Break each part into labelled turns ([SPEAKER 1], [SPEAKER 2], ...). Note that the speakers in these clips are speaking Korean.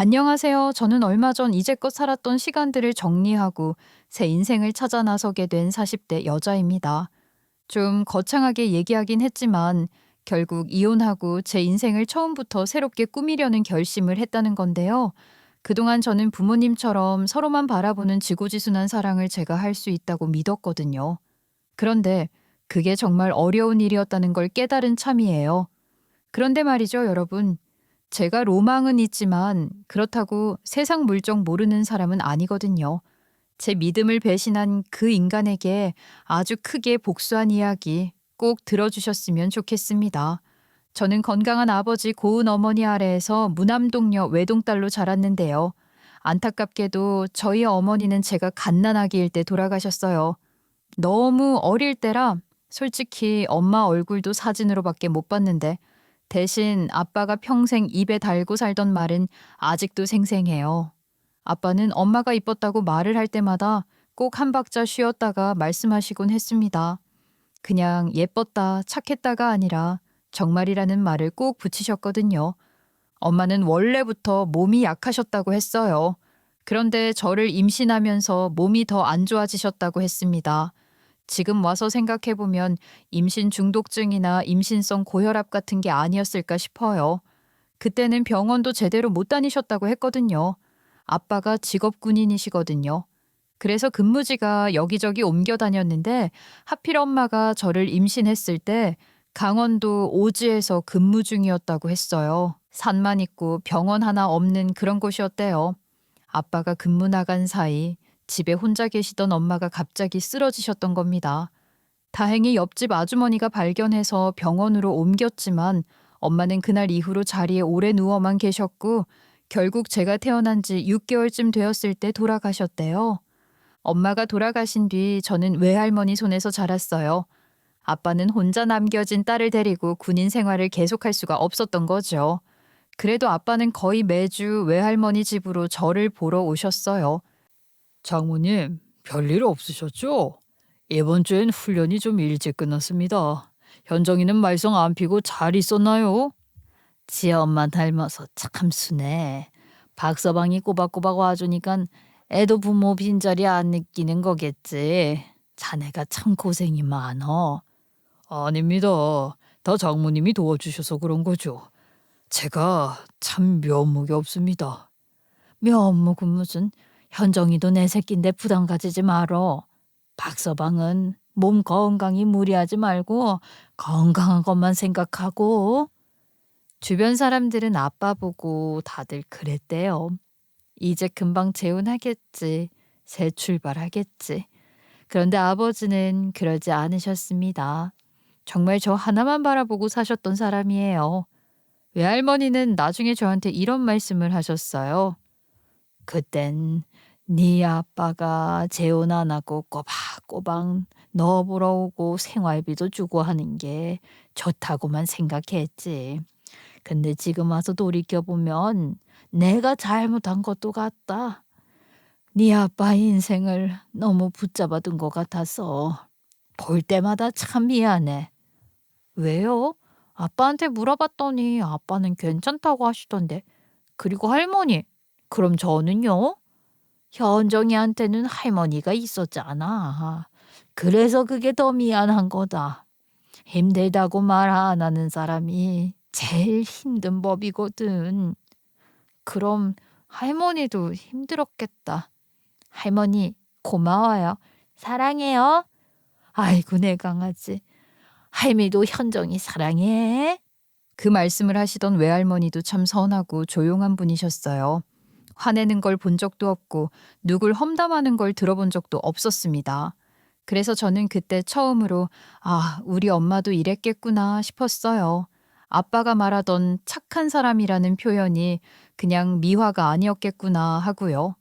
[SPEAKER 1] 안녕하세요. 저는 얼마 전 이제껏 살았던 시간들을 정리하고 새 인생을 찾아 나서게 된 40대 여자입니다. 좀 거창하게 얘기하긴 했지만 결국 이혼하고 제 인생을 처음부터 새롭게 꾸미려는 결심을 했다는 건데요. 그동안 저는 부모님처럼 서로만 바라보는 지고지순한 사랑을 제가 할 수 있다고 믿었거든요. 그런데 그게 정말 어려운 일이었다는 걸 깨달은 참이에요. 그런데 말이죠, 여러분. 제가 로망은 있지만 그렇다고 세상 물정 모르는 사람은 아니거든요. 제 믿음을 배신한 그 인간에게 아주 크게 복수한 이야기 꼭 들어주셨으면 좋겠습니다. 저는 건강한 아버지 고운 어머니 아래에서 무남동녀 외동딸로 자랐는데요. 안타깝게도 저희 어머니는 제가 갓난아기일 때 돌아가셨어요. 너무 어릴 때라 솔직히 엄마 얼굴도 사진으로밖에 못 봤는데 대신 아빠가 평생 입에 달고 살던 말은 아직도 생생해요. 아빠는 엄마가 이뻤다고 말을 할 때마다 꼭 한 박자 쉬었다가 말씀하시곤 했습니다. 그냥 예뻤다, 착했다가 아니라 정말이라는 말을 꼭 붙이셨거든요. 엄마는 원래부터 몸이 약하셨다고 했어요. 그런데 저를 임신하면서 몸이 더 안 좋아지셨다고 했습니다. 지금 와서 생각해보면 임신 중독증이나 임신성 고혈압 같은 게 아니었을까 싶어요. 그때는 병원도 제대로 못 다니셨다고 했거든요. 아빠가 직업 군인이시거든요. 그래서 근무지가 여기저기 옮겨 다녔는데 하필 엄마가 저를 임신했을 때 강원도 오지에서 근무 중이었다고 했어요. 산만 있고 병원 하나 없는 그런 곳이었대요. 아빠가 근무 나간 사이 집에 혼자 계시던 엄마가 갑자기 쓰러지셨던 겁니다. 다행히 옆집 아주머니가 발견해서 병원으로 옮겼지만 엄마는 그날 이후로 자리에 오래 누워만 계셨고 결국 제가 태어난 지 6개월쯤 되었을 때 돌아가셨대요. 엄마가 돌아가신 뒤 저는 외할머니 손에서 자랐어요. 아빠는 혼자 남겨진 딸을 데리고 군인 생활을 계속할 수가 없었던 거죠. 그래도 아빠는 거의 매주 외할머니 집으로 저를 보러 오셨어요. 장모님, 별일 없으셨죠? 이번 주엔 훈련이 좀 일찍 끝났습니다. 현정이는 말썽 안 피고 잘 있었나요? 지 엄마 닮아서 참 순해. 박서방이 꼬박꼬박 와주니깐 애도 부모 빈자리 안 느끼는 거겠지. 자네가 참 고생이 많어. 아닙니다. 다 장모님이 도와주셔서 그런 거죠. 제가 참 면목이 없습니다. 면목은 무슨, 현정이도 내 새끼인데 부담 가지지 말어. 박서방은 몸 건강히 무리하지 말고 건강한 것만 생각하고. 주변 사람들은 아빠 보고 다들 그랬대요. 이제 금방 재혼하겠지. 새 출발하겠지. 그런데 아버지는 그러지 않으셨습니다. 정말 저 하나만 바라보고 사셨던 사람이에요. 외할머니는 나중에 저한테 이런 말씀을 하셨어요. 그땐 네 아빠가 재혼 안 하고 꼬박꼬박 너 보러 오고 생활비도 주고 하는 게 좋다고만 생각했지. 근데 지금 와서 돌이켜보면 내가 잘못한 것도 같다. 네 아빠 인생을 너무 붙잡아둔 것 같아서 볼 때마다 참 미안해. 왜요? 아빠한테 물어봤더니 아빠는 괜찮다고 하시던데. 그리고 할머니, 그럼 저는요? 현정이한테는 할머니가 있었잖아. 그래서 그게 더 미안한 거다. 힘들다고 말 안 하는 사람이 제일 힘든 법이거든. 그럼 할머니도 힘들었겠다. 할머니, 고마워요. 사랑해요. 아이고, 내 강아지. 할미도 현정이 사랑해. 그 말씀을 하시던 외할머니도 참 선하고 조용한 분이셨어요. 화내는 걸 본 적도 없고 누굴 험담하는 걸 들어본 적도 없었습니다. 그래서 저는 그때 처음으로 우리 엄마도 이랬겠구나 싶었어요. 아빠가 말하던 착한 사람이라는 표현이 그냥 미화가 아니었겠구나 하고요.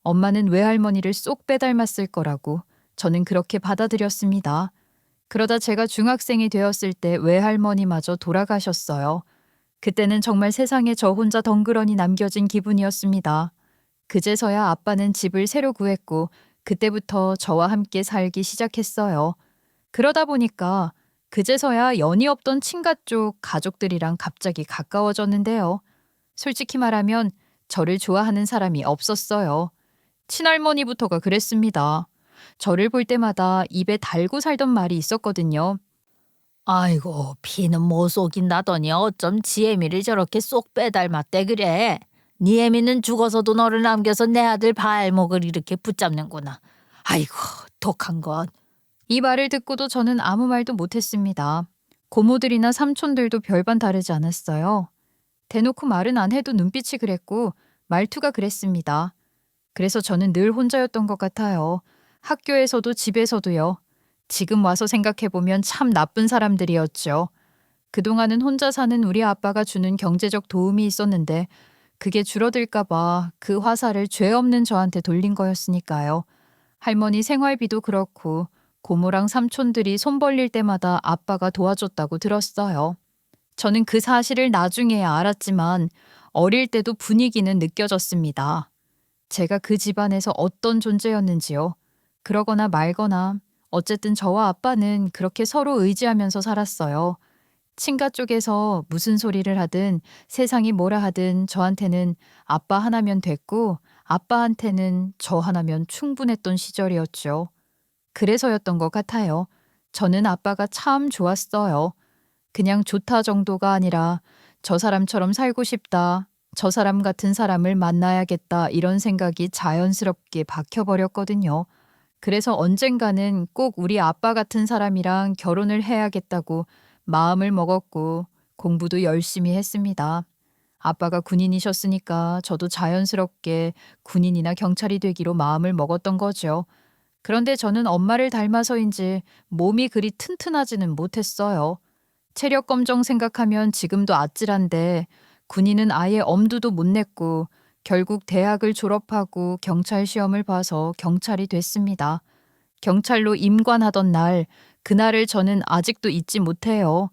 [SPEAKER 1] 엄마는 외할머니를 쏙 빼닮았을 거라고 저는 그렇게 받아들였습니다. 그러다 제가 중학생이 되었을 때 외할머니마저 돌아가셨어요. 그때는 정말 세상에 저 혼자 덩그러니 남겨진 기분이었습니다. 그제서야 아빠는 집을 새로 구했고 그때부터 저와 함께 살기 시작했어요. 그러다 보니까 그제서야 연이 없던 친가 쪽 가족들이랑 갑자기 가까워졌는데요. 솔직히 말하면 저를 좋아하는 사람이 없었어요. 친할머니부터가 그랬습니다. 저를 볼 때마다 입에 달고 살던 말이 있었거든요.
[SPEAKER 2] 아이고, 피는 못 속인다더니 어쩜 지혜미를 저렇게 쏙 빼닮았대 그래. 네 애미는 죽어서도 너를 남겨서 내 아들 발목을 이렇게 붙잡는구나. 아이고, 독한 것.
[SPEAKER 1] 이 말을 듣고도 저는 아무 말도 못했습니다. 고모들이나 삼촌들도 별반 다르지 않았어요. 대놓고 말은 안 해도 눈빛이 그랬고 말투가 그랬습니다. 그래서 저는 늘 혼자였던 것 같아요. 학교에서도 집에서도요. 지금 와서 생각해보면 참 나쁜 사람들이었죠. 그동안은 혼자 사는 우리 아빠가 주는 경제적 도움이 있었는데 그게 줄어들까봐 그 화살을 죄 없는 저한테 돌린 거였으니까요. 할머니 생활비도 그렇고 고모랑 삼촌들이 손 벌릴 때마다 아빠가 도와줬다고 들었어요. 저는 그 사실을 나중에야 알았지만 어릴 때도 분위기는 느껴졌습니다. 제가 그 집안에서 어떤 존재였는지요. 그러거나 말거나 어쨌든 저와 아빠는 그렇게 서로 의지하면서 살았어요. 친가 쪽에서 무슨 소리를 하든 세상이 뭐라 하든 저한테는 아빠 하나면 됐고 아빠한테는 저 하나면 충분했던 시절이었죠. 그래서였던 것 같아요. 저는 아빠가 참 좋았어요. 그냥 좋다 정도가 아니라 저 사람처럼 살고 싶다, 저 사람 같은 사람을 만나야겠다 이런 생각이 자연스럽게 박혀버렸거든요. 그래서 언젠가는 꼭 우리 아빠 같은 사람이랑 결혼을 해야겠다고 마음을 먹었고 공부도 열심히 했습니다. 아빠가 군인이셨으니까 저도 자연스럽게 군인이나 경찰이 되기로 마음을 먹었던 거죠. 그런데 저는 엄마를 닮아서인지 몸이 그리 튼튼하지는 못했어요. 체력 검정 생각하면 지금도 아찔한데 군인은 아예 엄두도 못 냈고 결국 대학을 졸업하고 경찰 시험을 봐서 경찰이 됐습니다. 경찰로 임관하던 날, 그날을 저는 아직도 잊지 못해요.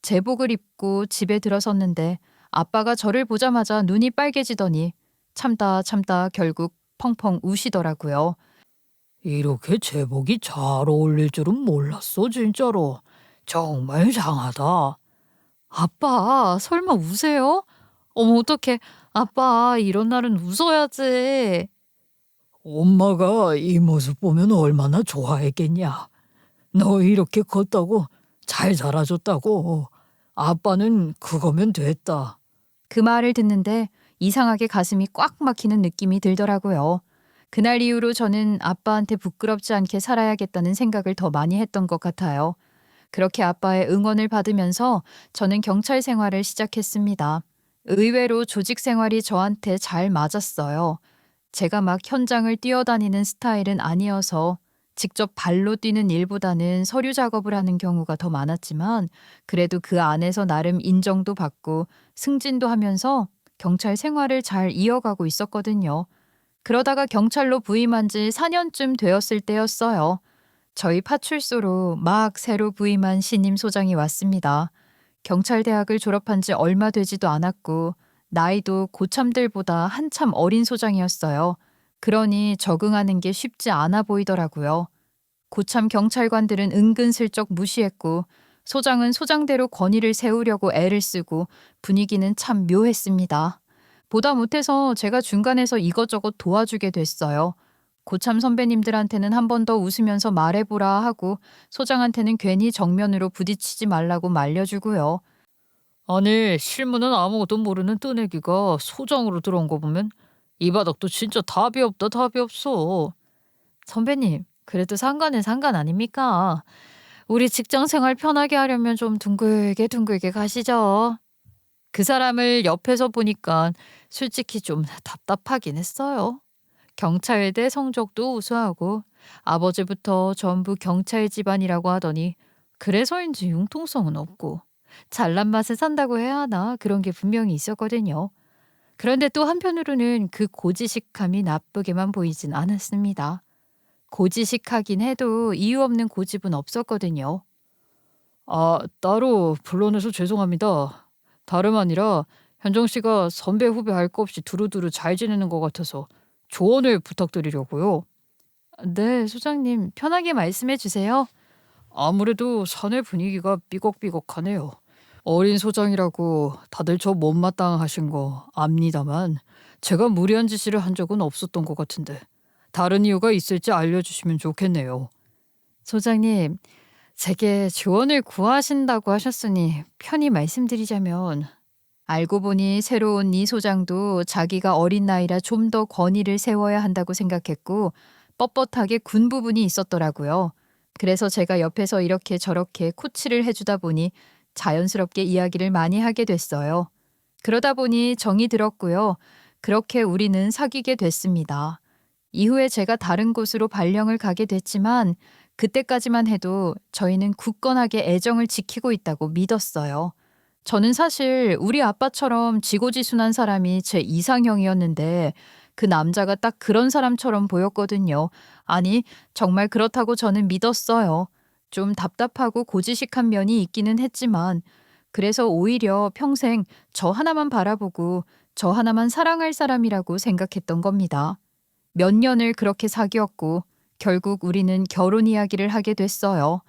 [SPEAKER 1] 제복을 입고 집에 들어섰는데 아빠가 저를 보자마자 눈이 빨개지더니 참다 참다 결국 펑펑 우시더라고요.
[SPEAKER 2] 이렇게 제복이 잘 어울릴 줄은 몰랐어, 진짜로. 정말 장하다.
[SPEAKER 1] 아빠, 설마 우세요? 어머, 어떡해. 아빠, 이런 날은 웃어야지.
[SPEAKER 2] 엄마가 이 모습 보면 얼마나 좋아했겠냐. 너 이렇게 컸다고, 잘 자라줬다고. 아빠는 그거면 됐다.
[SPEAKER 1] 그 말을 듣는데 이상하게 가슴이 꽉 막히는 느낌이 들더라고요. 그날 이후로 저는 아빠한테 부끄럽지 않게 살아야겠다는 생각을 더 많이 했던 것 같아요. 그렇게 아빠의 응원을 받으면서 저는 경찰 생활을 시작했습니다. 의외로 조직 생활이 저한테 잘 맞았어요. 제가 막 현장을 뛰어다니는 스타일은 아니어서 직접 발로 뛰는 일보다는 서류 작업을 하는 경우가 더 많았지만 그래도 그 안에서 나름 인정도 받고 승진도 하면서 경찰 생활을 잘 이어가고 있었거든요. 그러다가 경찰로 부임한 지 4년쯤 되었을 때였어요. 저희 파출소로 막 새로 부임한 신임 소장이 왔습니다. 경찰대학을 졸업한 지 얼마 되지도 않았고 나이도 고참들보다 한참 어린 소장이었어요. 그러니 적응하는 게 쉽지 않아 보이더라고요. 고참 경찰관들은 은근슬쩍 무시했고 소장은 소장대로 권위를 세우려고 애를 쓰고 분위기는 참 묘했습니다. 보다 못해서 제가 중간에서 이것저것 도와주게 됐어요. 고참 선배님들한테는 한 번 더 웃으면서 말해보라 하고 소장한테는 괜히 정면으로 부딪히지 말라고 말려주고요.
[SPEAKER 2] 아니, 실무는 아무것도 모르는 뜨내기가 소장으로 들어온 거 보면 이 바닥도 진짜 답이 없다, 답이 없어.
[SPEAKER 1] 선배님, 그래도 상관은 상관 아닙니까? 우리 직장 생활 편하게 하려면 좀 둥글게 둥글게 가시죠. 그 사람을 옆에서 보니까 솔직히 좀 답답하긴 했어요. 경찰대 성적도 우수하고 아버지부터 전부 경찰 집안이라고 하더니 그래서인지 융통성은 없고 잘난 맛에 산다고 해야 하나 그런 게 분명히 있었거든요. 그런데 또 한편으로는 그 고지식함이 나쁘게만 보이진 않았습니다. 고지식하긴 해도 이유 없는 고집은 없었거든요.
[SPEAKER 2] 아, 따로 불러내서 죄송합니다. 다름 아니라 현정 씨가 선배 후배 할 거 없이 두루두루 잘 지내는 것 같아서 조언을 부탁드리려고요.
[SPEAKER 1] 네, 소장님 편하게 말씀해 주세요.
[SPEAKER 2] 아무래도 사내 분위기가 삐걱삐걱하네요.
[SPEAKER 1] 어린 소장이라고 다들 저 못마땅하신 거 압니다만 제가 무리한 지시를 한 적은 없었던 것 같은데 다른 이유가 있을지 알려주시면 좋겠네요. 소장님, 제게 조언을 구하신다고 하셨으니 편히 말씀드리자면 알고 보니 새로운 이 소장도 자기가 어린 나이라 좀 더 권위를 세워야 한다고 생각했고 뻣뻣하게 군 부분이 있었더라고요. 그래서 제가 옆에서 이렇게 저렇게 코치를 해주다 보니 자연스럽게 이야기를 많이 하게 됐어요. 그러다 보니 정이 들었고요. 그렇게 우리는 사귀게 됐습니다. 이후에 제가 다른 곳으로 발령을 가게 됐지만 그때까지만 해도 저희는 굳건하게 애정을 지키고 있다고 믿었어요. 저는 사실 우리 아빠처럼 지고지순한 사람이 제 이상형이었는데 그 남자가 딱 그런 사람처럼 보였거든요. 아니, 정말 그렇다고 저는 믿었어요. 좀 답답하고 고지식한 면이 있기는 했지만 그래서 오히려 평생 저 하나만 바라보고 저 하나만 사랑할 사람이라고 생각했던 겁니다. 몇 년을 그렇게 사귀었고 결국 우리는 결혼 이야기를 하게 됐어요.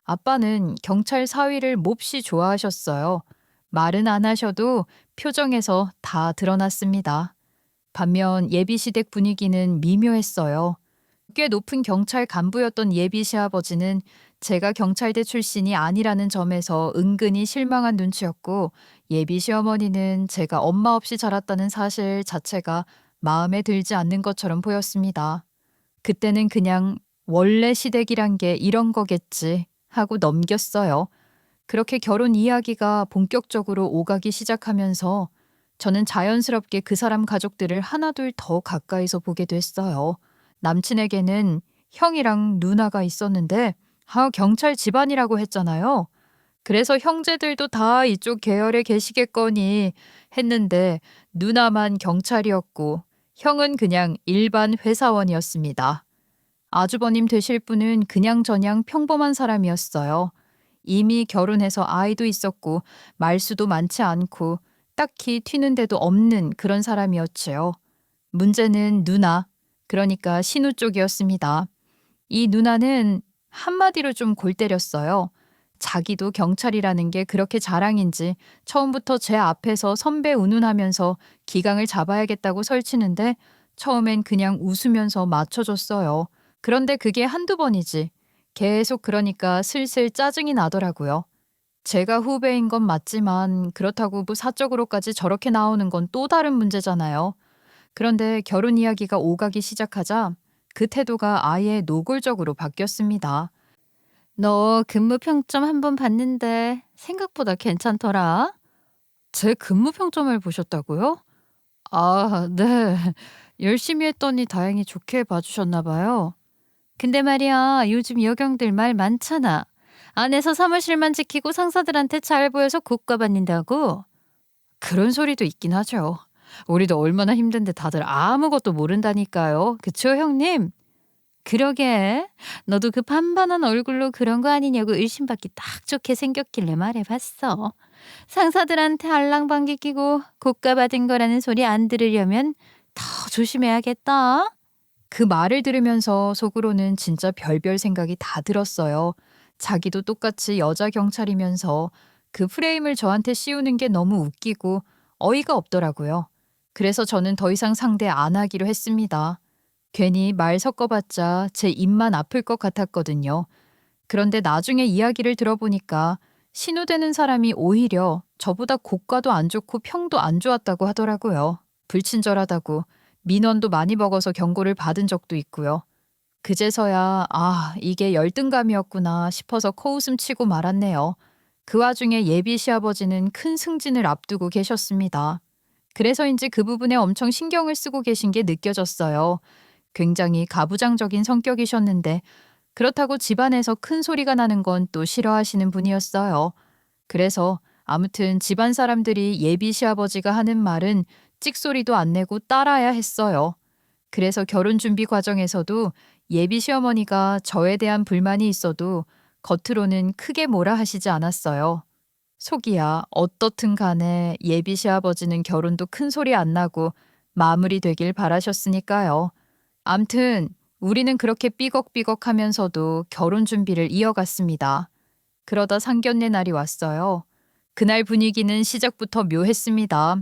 [SPEAKER 1] 아빠는 경찰 사위를 몹시 좋아하셨어요. 말은 안 하셔도 표정에서 다 드러났습니다. 반면 예비 시댁 분위기는 미묘했어요. 꽤 높은 경찰 간부였던 예비 시아버지는 제가 경찰대 출신이 아니라는 점에서 은근히 실망한 눈치였고 예비 시어머니는 제가 엄마 없이 자랐다는 사실 자체가 마음에 들지 않는 것처럼 보였습니다. 그때는 그냥 원래 시댁이란 게 이런 거겠지 하고 넘겼어요. 그렇게 결혼 이야기가 본격적으로 오가기 시작하면서 저는 자연스럽게 그 사람 가족들을 하나둘 더 가까이서 보게 됐어요. 남친에게는 형이랑 누나가 있었는데 경찰 집안이라고 했잖아요. 그래서 형제들도 다 이쪽 계열에 계시겠거니 했는데 누나만 경찰이었고 형은 그냥 일반 회사원이었습니다. 아주버님 되실 분은 그냥저냥 평범한 사람이었어요. 이미 결혼해서 아이도 있었고 말수도 많지 않고 딱히 튀는 데도 없는 그런 사람이었지요. 문제는 누나, 그러니까 신우 쪽이었습니다. 이 누나는 한마디로 좀 골 때렸어요. 자기도 경찰이라는 게 그렇게 자랑인지 처음부터 제 앞에서 선배 운운하면서 기강을 잡아야겠다고 설치는데 처음엔 그냥 웃으면서 맞춰줬어요. 그런데 그게 한두 번이지. 계속 그러니까 슬슬 짜증이 나더라고요. 제가 후배인 건 맞지만 그렇다고 뭐 사적으로까지 저렇게 나오는 건 또 다른 문제잖아요. 그런데 결혼 이야기가 오가기 시작하자 그 태도가 아예 노골적으로 바뀌었습니다. 너 근무 평점 한 번 봤는데 생각보다 괜찮더라. 제 근무 평점을 보셨다고요? 아, 네. 열심히 했더니 다행히 좋게 봐주셨나 봐요. 근데 말이야, 요즘 여경들 말 많잖아. 안에서 사무실만 지키고 상사들한테 잘 보여서 고과 받는다고? 그런 소리도 있긴 하죠. 우리도 얼마나 힘든데 다들 아무것도 모른다니까요. 그쵸, 형님? 그러게. 너도 그 반반한 얼굴로 그런 거 아니냐고 의심받기 딱 좋게 생겼길래 말해봤어. 상사들한테 알랑방귀 끼고 고가 받은 거라는 소리 안 들으려면 더 조심해야겠다. 그 말을 들으면서 속으로는 진짜 별별 생각이 다 들었어요. 자기도 똑같이 여자 경찰이면서 그 프레임을 저한테 씌우는 게 너무 웃기고 어이가 없더라고요. 그래서 저는 더 이상 상대 안 하기로 했습니다. 괜히 말 섞어봤자 제 입만 아플 것 같았거든요. 그런데 나중에 이야기를 들어보니까 신우되는 사람이 오히려 저보다 고과도 안 좋고 평도 안 좋았다고 하더라고요. 불친절하다고 민원도 많이 먹어서 경고를 받은 적도 있고요. 그제서야 이게 열등감이었구나 싶어서 코웃음 치고 말았네요. 그 와중에 예비 시아버지는 큰 승진을 앞두고 계셨습니다. 그래서인지 그 부분에 엄청 신경을 쓰고 계신 게 느껴졌어요. 굉장히 가부장적인 성격이셨는데 그렇다고 집안에서 큰 소리가 나는 건 또 싫어하시는 분이었어요. 그래서 아무튼 집안 사람들이 예비 시아버지가 하는 말은 찍소리도 안 내고 따라야 했어요. 그래서 결혼 준비 과정에서도 예비 시어머니가 저에 대한 불만이 있어도 겉으로는 크게 뭐라 하시지 않았어요. 속이야 어떻든 간에 예비 시아버지는 결혼도 큰 소리 안 나고 마무리되길 바라셨으니까요. 암튼 우리는 그렇게 삐걱삐걱 하면서도 결혼 준비를 이어갔습니다. 그러다 상견례 날이 왔어요. 그날 분위기는 시작부터 묘했습니다.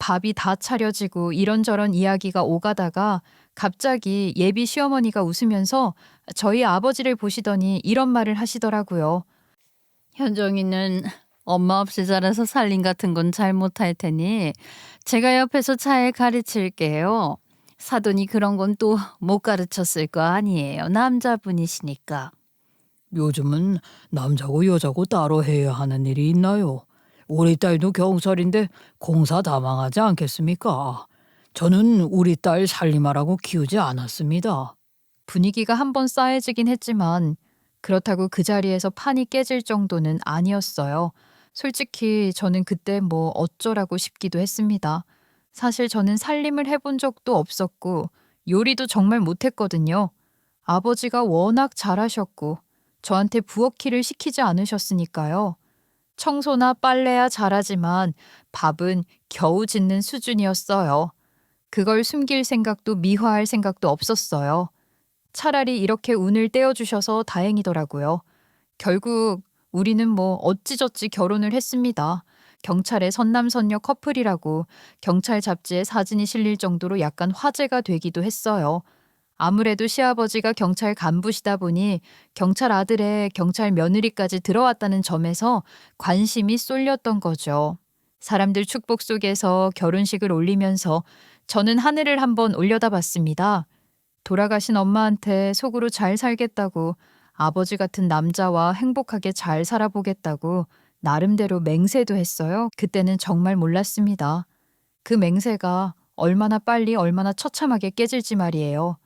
[SPEAKER 1] 밥이 다 차려지고 이런저런 이야기가 오가다가 갑자기 예비 시어머니가 웃으면서 저희 아버지를 보시더니 이런 말을 하시더라고요. 현정이는 엄마 없이 자라서 살림 같은 건 잘 못할 테니 제가 옆에서 잘 가르칠게요. 사돈이 그런 건 또 못 가르쳤을 거 아니에요. 남자분이시니까.
[SPEAKER 3] 요즘은 남자고 여자고 따로 해야 하는 일이 있나요? 우리 딸도 경설인데 공사 다 망하지 않겠습니까? 저는 우리 딸 살림하라고 키우지 않았습니다.
[SPEAKER 1] 분위기가 한번 싸해지긴 했지만 그렇다고 그 자리에서 판이 깨질 정도는 아니었어요. 솔직히 저는 그때 뭐 어쩌라고 싶기도 했습니다. 사실 저는 살림을 해본 적도 없었고 요리도 정말 못했거든요. 아버지가 워낙 잘하셨고 저한테 부엌일을 시키지 않으셨으니까요. 청소나 빨래야 잘하지만 밥은 겨우 짓는 수준이었어요. 그걸 숨길 생각도 미화할 생각도 없었어요. 차라리 이렇게 운을 떼어주셔서 다행이더라고요. 결국 우리는 뭐 어찌저찌 결혼을 했습니다. 경찰의 선남선녀 커플이라고 경찰 잡지에 사진이 실릴 정도로 약간 화제가 되기도 했어요. 아무래도 시아버지가 경찰 간부시다 보니 경찰 아들의 경찰 며느리까지 들어왔다는 점에서 관심이 쏠렸던 거죠. 사람들 축복 속에서 결혼식을 올리면서 저는 하늘을 한번 올려다봤습니다. 돌아가신 엄마한테 속으로 잘 살겠다고 아버지 같은 남자와 행복하게 잘 살아보겠다고 나름대로 맹세도 했어요. 그때는 정말 몰랐습니다. 그 맹세가 얼마나 빨리 얼마나 처참하게 깨질지 말이에요.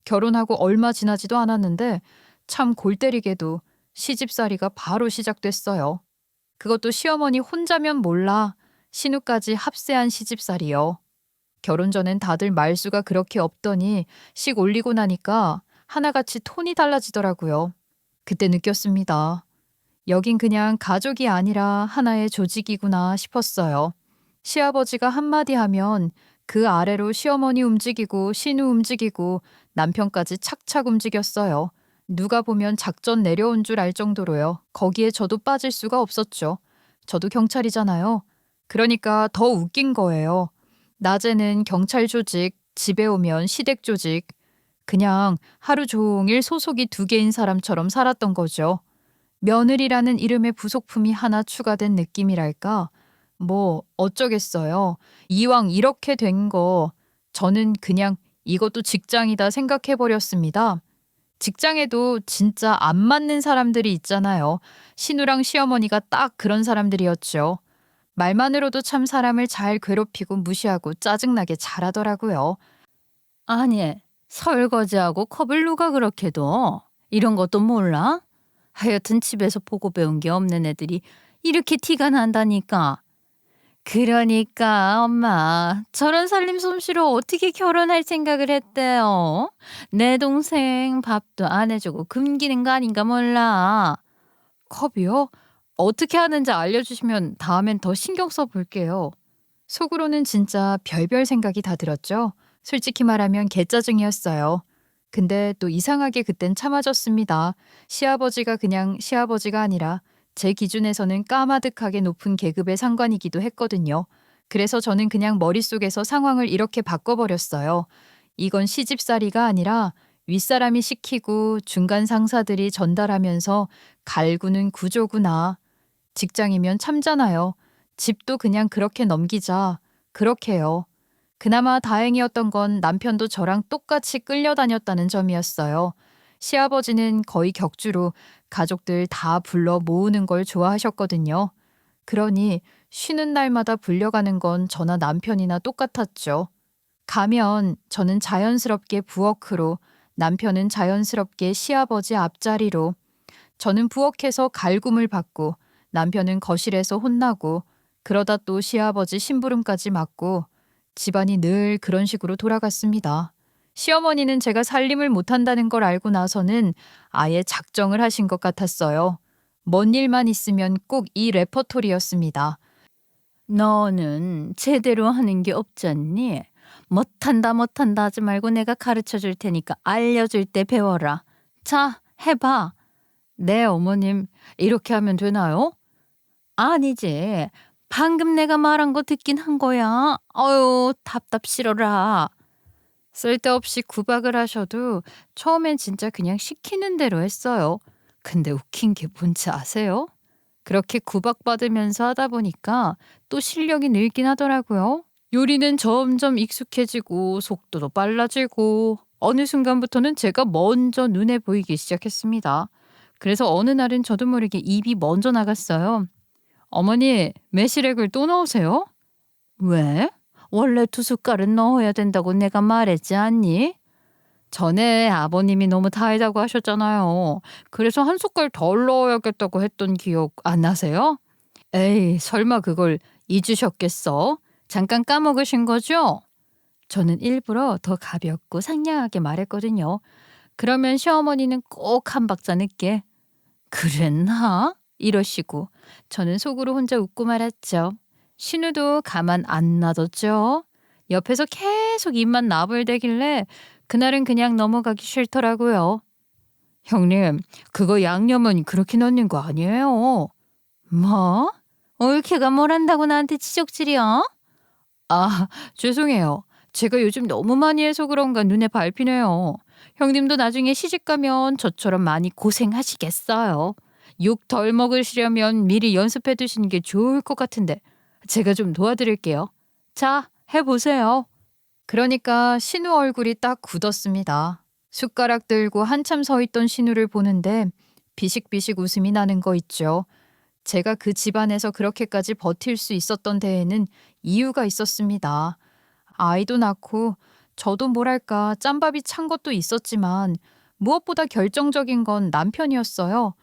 [SPEAKER 1] 결혼하고 얼마 지나지도 않았는데 참 골 때리게도 시집살이가 바로 시작됐어요. 그것도 시어머니 혼자면 몰라 신우까지 합세한 시집살이요. 결혼 전엔 다들 말수가 그렇게 없더니 식 올리고 나니까 하나같이 톤이 달라지더라고요. 그때 느꼈습니다. 여긴 그냥 가족이 아니라 하나의 조직이구나 싶었어요. 시아버지가 한마디 하면 그 아래로 시어머니 움직이고 신우 움직이고 남편까지 착착 움직였어요. 누가 보면 작전 내려온 줄 알 정도로요. 거기에 저도 빠질 수가 없었죠. 저도 경찰이잖아요. 그러니까 더 웃긴 거예요. 낮에는 경찰 조직, 집에 오면 시댁 조직. 그냥 하루 종일 소속이 2개인 사람처럼 살았던 거죠. 며느리라는 이름의 부속품이 하나 추가된 느낌이랄까? 뭐 어쩌겠어요. 이왕 이렇게 된 거 저는 그냥 이것도 직장이다 생각해버렸습니다. 직장에도 진짜 안 맞는 사람들이 있잖아요. 신우랑 시어머니가 딱 그런 사람들이었죠. 말만으로도 참 사람을 잘 괴롭히고 무시하고 짜증나게 잘하더라고요.
[SPEAKER 2] 아니, 설거지하고 컵을 누가 그렇게 둬? 이런 것도 몰라? 하여튼 집에서 보고 배운 게 없는 애들이 이렇게 티가 난다니까. 그러니까 엄마 저런 살림 솜씨로 어떻게 결혼할 생각을 했대요? 내 동생 밥도 안 해주고 굶기는 거 아닌가 몰라.
[SPEAKER 1] 컵이요? 어떻게 하는지 알려주시면 다음엔 더 신경 써볼게요. 속으로는 진짜 별별 생각이 다 들었죠. 솔직히 말하면 개짜증이었어요. 근데 또 이상하게 그땐 참아졌습니다. 시아버지가 그냥 시아버지가 아니라 제 기준에서는 까마득하게 높은 계급의 상관이기도 했거든요. 그래서 저는 그냥 머릿속에서 상황을 이렇게 바꿔버렸어요. 이건 시집살이가 아니라 윗사람이 시키고 중간 상사들이 전달하면서 갈구는 구조구나. 직장이면 참잖아요. 집도 그냥 그렇게 넘기자. 그렇게요. 그나마 다행이었던 건 남편도 저랑 똑같이 끌려다녔다는 점이었어요. 시아버지는 거의 격주로 가족들 다 불러 모으는 걸 좋아하셨거든요. 그러니 쉬는 날마다 불려가는 건 저나 남편이나 똑같았죠. 가면 저는 자연스럽게 부엌으로, 남편은 자연스럽게 시아버지 앞자리로, 저는 부엌에서 갈굼을 받고 남편은 거실에서 혼나고 그러다 또 시아버지 심부름까지 맡고 집안이 늘 그런 식으로 돌아갔습니다. 시어머니는 제가 살림을 못한다는 걸 알고 나서는 아예 작정을 하신 것 같았어요. 뭔 일만 있으면 꼭 이 레퍼토리였습니다.
[SPEAKER 2] 너는 제대로 하는 게 없잖니? 못한다 하지 말고 내가 가르쳐 줄 테니까 알려줄 때 배워라. 자, 해봐. 네, 어머님. 이렇게 하면 되나요? 아니지. 방금 내가 말한 거 듣긴 한 거야. 어유 답답 싫어라.
[SPEAKER 1] 쓸데없이 구박을 하셔도 처음엔 진짜 그냥 시키는 대로 했어요. 근데 웃긴 게 뭔지 아세요? 그렇게 구박받으면서 하다 보니까 또 실력이 늘긴 하더라고요. 요리는 점점 익숙해지고 속도도 빨라지고 어느 순간부터는 제가 먼저 눈에 보이기 시작했습니다. 그래서 어느 날은 저도 모르게 입이 먼저 나갔어요. 어머니, 매실액을 또 넣으세요?
[SPEAKER 2] 왜? 원래 2숟갈은 넣어야 된다고 내가 말했지 않니?
[SPEAKER 1] 전에 아버님이 너무 달다고 하셨잖아요. 그래서 한 숟갈 덜 넣어야겠다고 했던 기억 안 나세요? 에이, 설마 그걸 잊으셨겠어? 잠깐 까먹으신 거죠? 저는 일부러 더 가볍고 상냥하게 말했거든요. 그러면 시어머니는 꼭 한 박자 늦게 그랬나? 이러시고 저는 속으로 혼자 웃고 말았죠. 신우도 가만 안 놔뒀죠. 옆에서 계속 입만 나불대길래 그날은 그냥 넘어가기 싫더라고요. 형님, 그거 양념은 그렇게 넣는 거 아니에요.
[SPEAKER 2] 뭐? 올케가 뭘 한다고 나한테 지적질이야?
[SPEAKER 1] 아, 죄송해요. 제가 요즘 너무 많이 해서 그런가 눈에 밟히네요. 형님도 나중에 시집가면 저처럼 많이 고생하시겠어요. 욕 덜 먹으시려면 미리 연습해 두시는 게 좋을 것 같은데 제가 좀 도와드릴게요. 자, 해보세요. 그러니까 신우 얼굴이 딱 굳었습니다. 숟가락 들고 한참 서 있던 신우를 보는데 비식비식 웃음이 나는 거 있죠. 제가 그 집안에서 그렇게까지 버틸 수 있었던 데에는 이유가 있었습니다. 아이도 낳고 저도 뭐랄까 짬밥이 찬 것도 있었지만 무엇보다 결정적인 건 남편이었어요.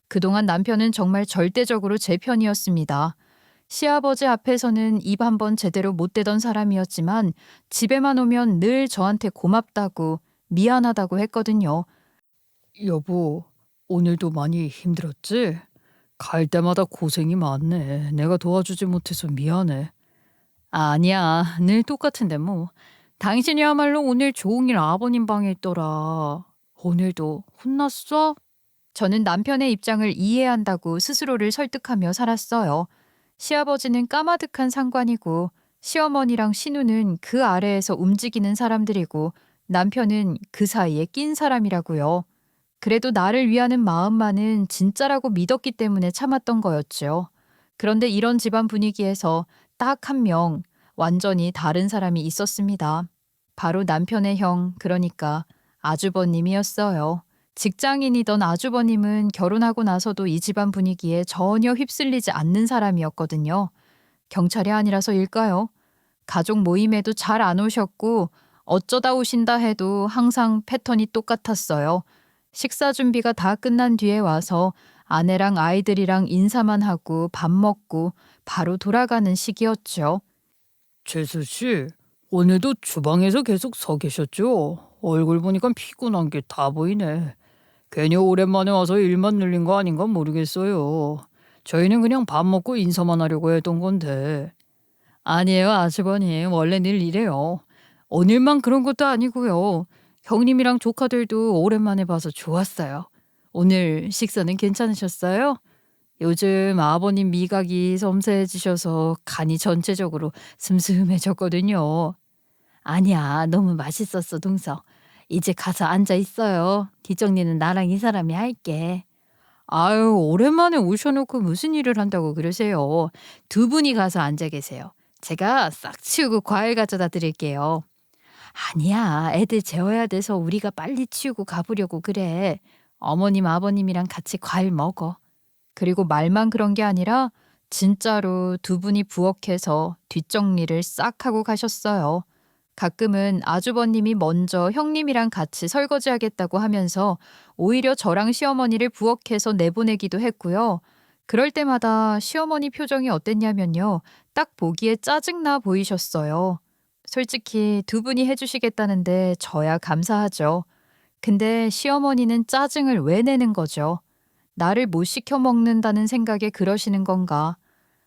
[SPEAKER 1] 그동안 남편은 정말 절대적으로 제 편이었습니다. 시아버지 앞에서는 입 한 번 제대로 못 대던 사람이었지만 집에만 오면 늘 저한테 고맙다고 미안하다고 했거든요.
[SPEAKER 3] 여보, 오늘도 많이 힘들었지? 갈 때마다 고생이 많네. 내가 도와주지 못해서 미안해.
[SPEAKER 1] 아니야, 늘 똑같은데 뭐. 당신이야말로 오늘 종일 아버님 방에 있더라. 오늘도 혼났어? 저는 남편의 입장을 이해한다고 스스로를 설득하며 살았어요. 시아버지는 까마득한 상관이고 시어머니랑 신우는 그 아래에서 움직이는 사람들이고 남편은 그 사이에 낀 사람이라고요. 그래도 나를 위하는 마음만은 진짜라고 믿었기 때문에 참았던 거였죠. 그런데 이런 집안 분위기에서 딱 한 명 완전히 다른 사람이 있었습니다. 바로 남편의 형, 그러니까 아주버님이었어요. 직장인이던 아주버님은 결혼하고 나서도 이 집안 분위기에 전혀 휩쓸리지 않는 사람이었거든요. 경찰이 아니라서일까요? 가족 모임에도 잘 안 오셨고 어쩌다 오신다 해도 항상 패턴이 똑같았어요. 식사 준비가 다 끝난 뒤에 와서 아내랑 아이들이랑 인사만 하고 밥 먹고 바로 돌아가는 시기였죠.
[SPEAKER 3] 재수 씨, 오늘도 주방에서 계속 서 계셨죠? 얼굴 보니까 피곤한 게 다 보이네. 괜히 오랜만에 와서 일만 늘린 거 아닌가 모르겠어요. 저희는 그냥 밥 먹고 인사만 하려고 했던 건데.
[SPEAKER 1] 아니에요, 아주버님. 원래 늘 이래요. 오늘만 그런 것도 아니고요. 형님이랑 조카들도 오랜만에 봐서 좋았어요. 오늘 식사는 괜찮으셨어요? 요즘 아버님 미각이 섬세해지셔서 간이 전체적으로 슴슴해졌거든요.
[SPEAKER 2] 아니야, 너무 맛있었어, 동서. 이제 가서 앉아 있어요. 뒷정리는 나랑 이 사람이 할게.
[SPEAKER 1] 아유, 오랜만에 오셔놓고 무슨 일을 한다고 그러세요. 두 분이 가서 앉아 계세요. 제가 싹 치우고 과일 가져다 드릴게요.
[SPEAKER 2] 아니야, 애들 재워야 돼서 우리가 빨리 치우고 가보려고 그래. 어머님, 아버님이랑 같이 과일 먹어.
[SPEAKER 1] 그리고 말만 그런 게 아니라 진짜로 두 분이 부엌에서 뒷정리를 싹 하고 가셨어요. 가끔은 아주버님이 먼저 형님이랑 같이 설거지하겠다고 하면서 오히려 저랑 시어머니를 부엌에서 내보내기도 했고요. 그럴 때마다 시어머니 표정이 어땠냐면요. 딱 보기에 짜증나 보이셨어요. 솔직히 두 분이 해주시겠다는데 저야 감사하죠. 근데 시어머니는 짜증을 왜 내는 거죠? 나를 못 시켜 먹는다는 생각에 그러시는 건가?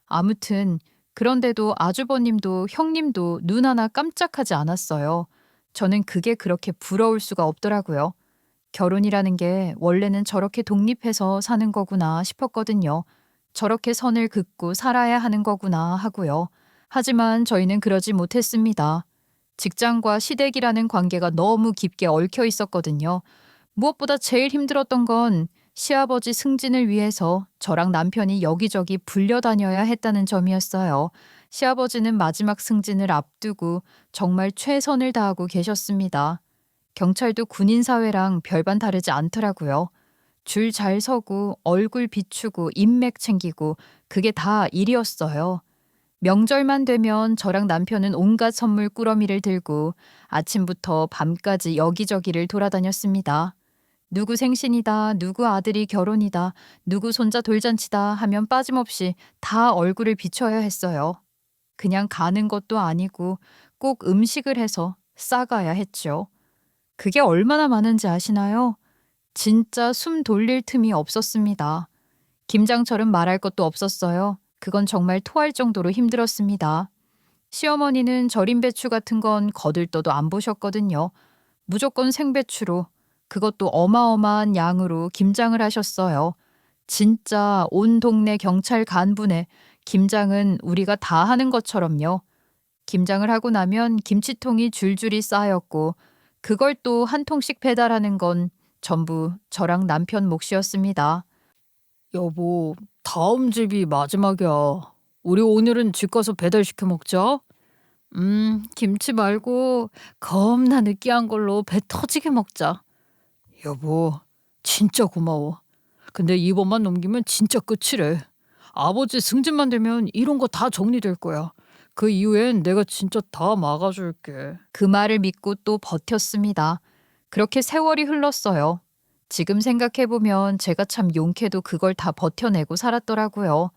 [SPEAKER 1] 아무튼 그런데도 아주버님도 형님도 눈 하나 깜짝하지 않았어요. 저는 그게 그렇게 부러울 수가 없더라고요. 결혼이라는 게 원래는 저렇게 독립해서 사는 거구나 싶었거든요. 저렇게 선을 긋고 살아야 하는 거구나 하고요. 하지만 저희는 그러지 못했습니다. 직장과 시댁이라는 관계가 너무 깊게 얽혀 있었거든요. 무엇보다 제일 힘들었던 건 시아버지 승진을 위해서 저랑 남편이 여기저기 불려다녀야 했다는 점이었어요. 시아버지는 마지막 승진을 앞두고 정말 최선을 다하고 계셨습니다. 경찰도 군인사회랑 별반 다르지 않더라고요. 줄 잘 서고 얼굴 비추고 인맥 챙기고 그게 다 일이었어요. 명절만 되면 저랑 남편은 온갖 선물 꾸러미를 들고 아침부터 밤까지 여기저기를 돌아다녔습니다. 누구 생신이다, 누구 아들이 결혼이다, 누구 손자 돌잔치다 하면 빠짐없이 다 얼굴을 비춰야 했어요. 그냥 가는 것도 아니고 꼭 음식을 해서 싸가야 했죠. 그게 얼마나 많은지 아시나요? 진짜 숨 돌릴 틈이 없었습니다. 김장철은 말할 것도 없었어요. 그건 정말 토할 정도로 힘들었습니다. 시어머니는 절임 배추 같은 건 거들떠도 안 보셨거든요. 무조건 생배추로, 그것도 어마어마한 양으로 김장을 하셨어요. 진짜 온 동네 경찰 간부네 김장은 우리가 다 하는 것처럼요. 김장을 하고 나면 김치통이 줄줄이 쌓였고 그걸 또 한 통씩 배달하는 건 전부 저랑 남편 몫이었습니다.
[SPEAKER 3] 여보, 다음 집이 마지막이야. 우리 오늘은 집 가서 배달시켜 먹자. 김치 말고 겁나 느끼한 걸로 배 터지게 먹자. 여보, 진짜 고마워. 근데 이번만 넘기면 진짜 끝이래. 아버지 승진만 되면 이런 거 다 정리될 거야. 그 이후엔 내가 진짜 다 막아줄게.
[SPEAKER 1] 그 말을 믿고 또 버텼습니다. 그렇게 세월이 흘렀어요. 지금 생각해보면 제가 참 용케도 그걸 다 버텨내고 살았더라고요.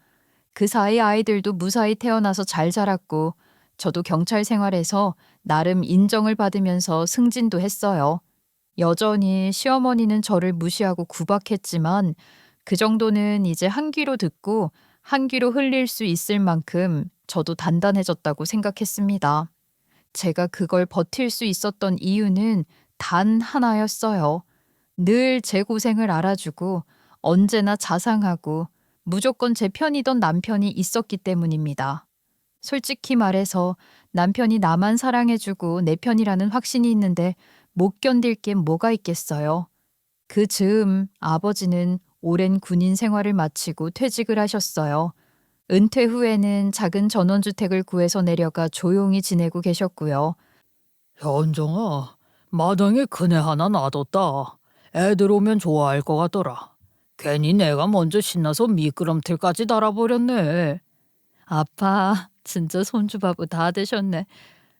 [SPEAKER 1] 그 사이 아이들도 무사히 태어나서 잘 자랐고 저도 경찰 생활에서 나름 인정을 받으면서 승진도 했어요. 여전히 시어머니는 저를 무시하고 구박했지만 그 정도는 이제 한 귀로 듣고 한 귀로 흘릴 수 있을 만큼 저도 단단해졌다고 생각했습니다. 제가 그걸 버틸 수 있었던 이유는 단 하나였어요. 늘 제 고생을 알아주고 언제나 자상하고 무조건 제 편이던 남편이 있었기 때문입니다. 솔직히 말해서 남편이 나만 사랑해주고 내 편이라는 확신이 있는데 못 견딜 게 뭐가 있겠어요. 그 즈음 아버지는 오랜 군인 생활을 마치고 퇴직을 하셨어요. 은퇴 후에는 작은 전원주택을 구해서 내려가 조용히 지내고 계셨고요.
[SPEAKER 3] 현정아, 마당에 큰애 하나 놔뒀다. 애들 오면 좋아할 것 같더라. 괜히 내가 먼저 신나서 미끄럼틀까지 달아버렸네.
[SPEAKER 2] 아빠, 진짜 손주바보 다 되셨네.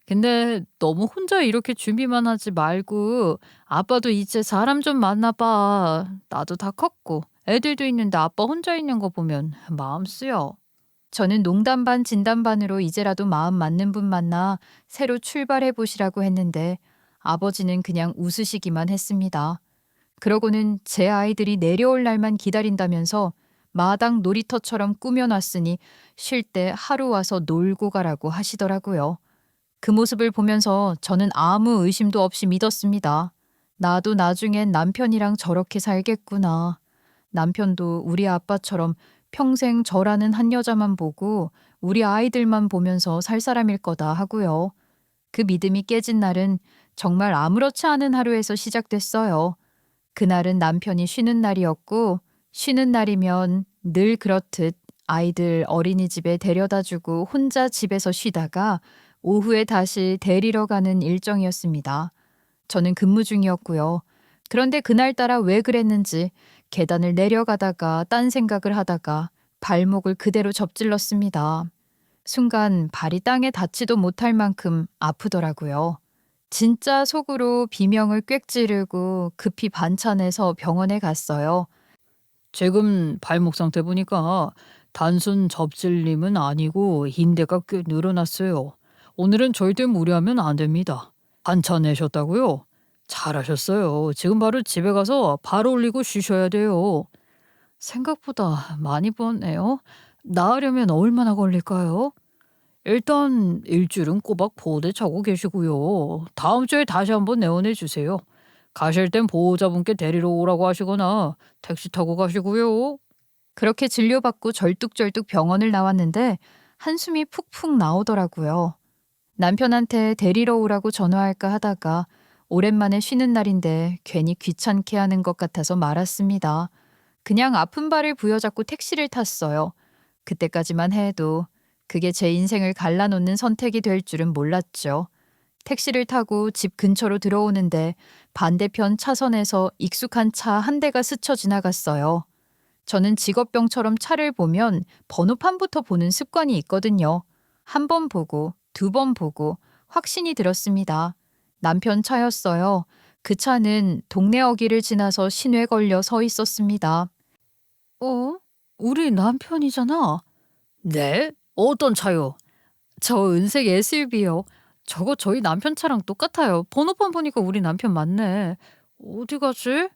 [SPEAKER 2] 근데 너무 혼자 이렇게 준비만 하지 말고 아빠도 이제 사람 좀 만나봐. 나도 다 컸고 애들도 있는데 아빠 혼자 있는 거 보면 마음 쓰여.
[SPEAKER 1] 저는 농담 반 진담 반으로 이제라도 마음 맞는 분 만나 새로 출발해 보시라고 했는데 아버지는 그냥 웃으시기만 했습니다. 그러고는 제 아이들이 내려올 날만 기다린다면서 마당 놀이터처럼 꾸며놨으니 쉴 때 하루 와서 놀고 가라고 하시더라고요. 그 모습을 보면서 저는 아무 의심도 없이 믿었습니다. 나도 나중엔 남편이랑 저렇게 살겠구나. 남편도 우리 아빠처럼 평생 저라는 한 여자만 보고 우리 아이들만 보면서 살 사람일 거다 하고요. 그 믿음이 깨진 날은 정말 아무렇지 않은 하루에서 시작됐어요. 그날은 남편이 쉬는 날이었고 쉬는 날이면 늘 그렇듯 아이들 어린이집에 데려다주고 혼자 집에서 쉬다가 오후에 다시 데리러 가는 일정이었습니다. 저는 근무 중이었고요. 그런데 그날따라 왜 그랬는지 계단을 내려가다가 딴 생각을 하다가 발목을 그대로 접질렀습니다. 순간 발이 땅에 닿지도 못할 만큼 아프더라고요. 진짜 속으로 비명을 꽥 지르고 급히 반찬해서 병원에 갔어요.
[SPEAKER 3] 지금 발목 상태 보니까 단순 접질림은 아니고 인대가 꽤 늘어났어요. 오늘은 절대 무리하면 안 됩니다. 반찬 내셨다고요? 잘하셨어요. 지금 바로 집에 가서 발 올리고 쉬셔야 돼요. 생각보다 많이 부었네요. 나으려면 얼마나 걸릴까요? 일단 일주일은 꼬박 보호대 차고 계시고요. 다음 주에 다시 한번 내원해 주세요. 가실 땐 보호자분께 데리러 오라고 하시거나 택시 타고 가시고요.
[SPEAKER 1] 그렇게 진료받고 절뚝절뚝 병원을 나왔는데 한숨이 푹푹 나오더라고요. 남편한테 데리러 오라고 전화할까 하다가 오랜만에 쉬는 날인데 괜히 귀찮게 하는 것 같아서 말았습니다. 그냥 아픈 발을 부여잡고 택시를 탔어요. 그때까지만 해도 그게 제 인생을 갈라놓는 선택이 될 줄은 몰랐죠. 택시를 타고 집 근처로 들어오는데 반대편 차선에서 익숙한 차 한 대가 스쳐 지나갔어요. 저는 직업병처럼 차를 보면 번호판부터 보는 습관이 있거든요. 한 번 보고, 두 번 보고 확신이 들었습니다. 남편 차였어요. 그 차는 동네 어귀를 지나서 신호에 걸려 서 있었습니다. 우리 남편이잖아.
[SPEAKER 3] 네? 어떤 차요?
[SPEAKER 1] 저 은색 SUV요. 저거 저희 남편 차랑 똑같아요. 번호판 보니까 우리 남편 맞네. 어디 가지?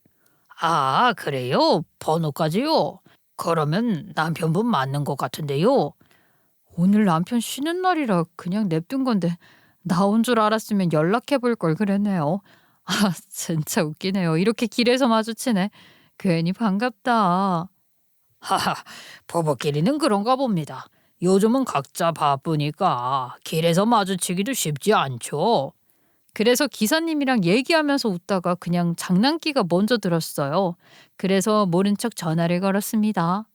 [SPEAKER 3] 아, 그래요? 번호까지요? 그러면 남편분 맞는 것 같은데요.
[SPEAKER 1] 오늘 남편 쉬는 날이라 그냥 냅둔 건데 나온 줄 알았으면 연락해 볼 걸 그랬네요. 아, 진짜 웃기네요. 이렇게 길에서 마주치네. 괜히 반갑다.
[SPEAKER 3] 하하, 부부끼리는 그런가 봅니다. 요즘은 각자 바쁘니까 길에서 마주치기도 쉽지 않죠.
[SPEAKER 1] 그래서 기사님이랑 얘기하면서 웃다가 그냥 장난기가 먼저 들었어요. 그래서 모른 척 전화를 걸었습니다.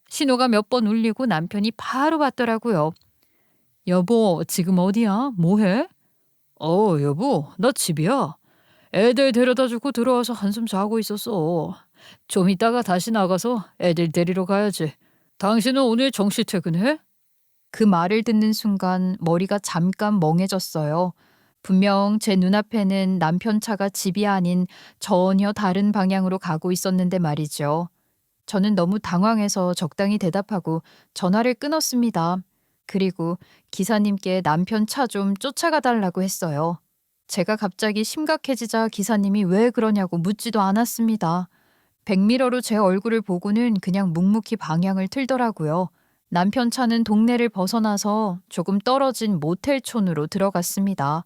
[SPEAKER 1] 신호가 몇 번 울리고 남편이 바로 받더라고요. 여보, 지금 어디야? 뭐해? 여보, 나 집이야. 애들 데려다 주고 들어와서 한숨 자고 있었어. 좀 이따가 다시 나가서 애들 데리러 가야지. 당신은 오늘 정시 퇴근해? 그 말을 듣는 순간 머리가 잠깐 멍해졌어요. 분명 제 눈앞에는 남편 차가 집이 아닌 전혀 다른 방향으로 가고 있었는데 말이죠. 저는 너무 당황해서 적당히 대답하고 전화를 끊었습니다. 그리고 기사님께 남편 차 좀 쫓아가 달라고 했어요. 제가 갑자기 심각해지자 기사님이 왜 그러냐고 묻지도 않았습니다. 백미러로 제 얼굴을 보고는 그냥 묵묵히 방향을 틀더라고요. 남편 차는 동네를 벗어나서 조금 떨어진 모텔촌으로 들어갔습니다.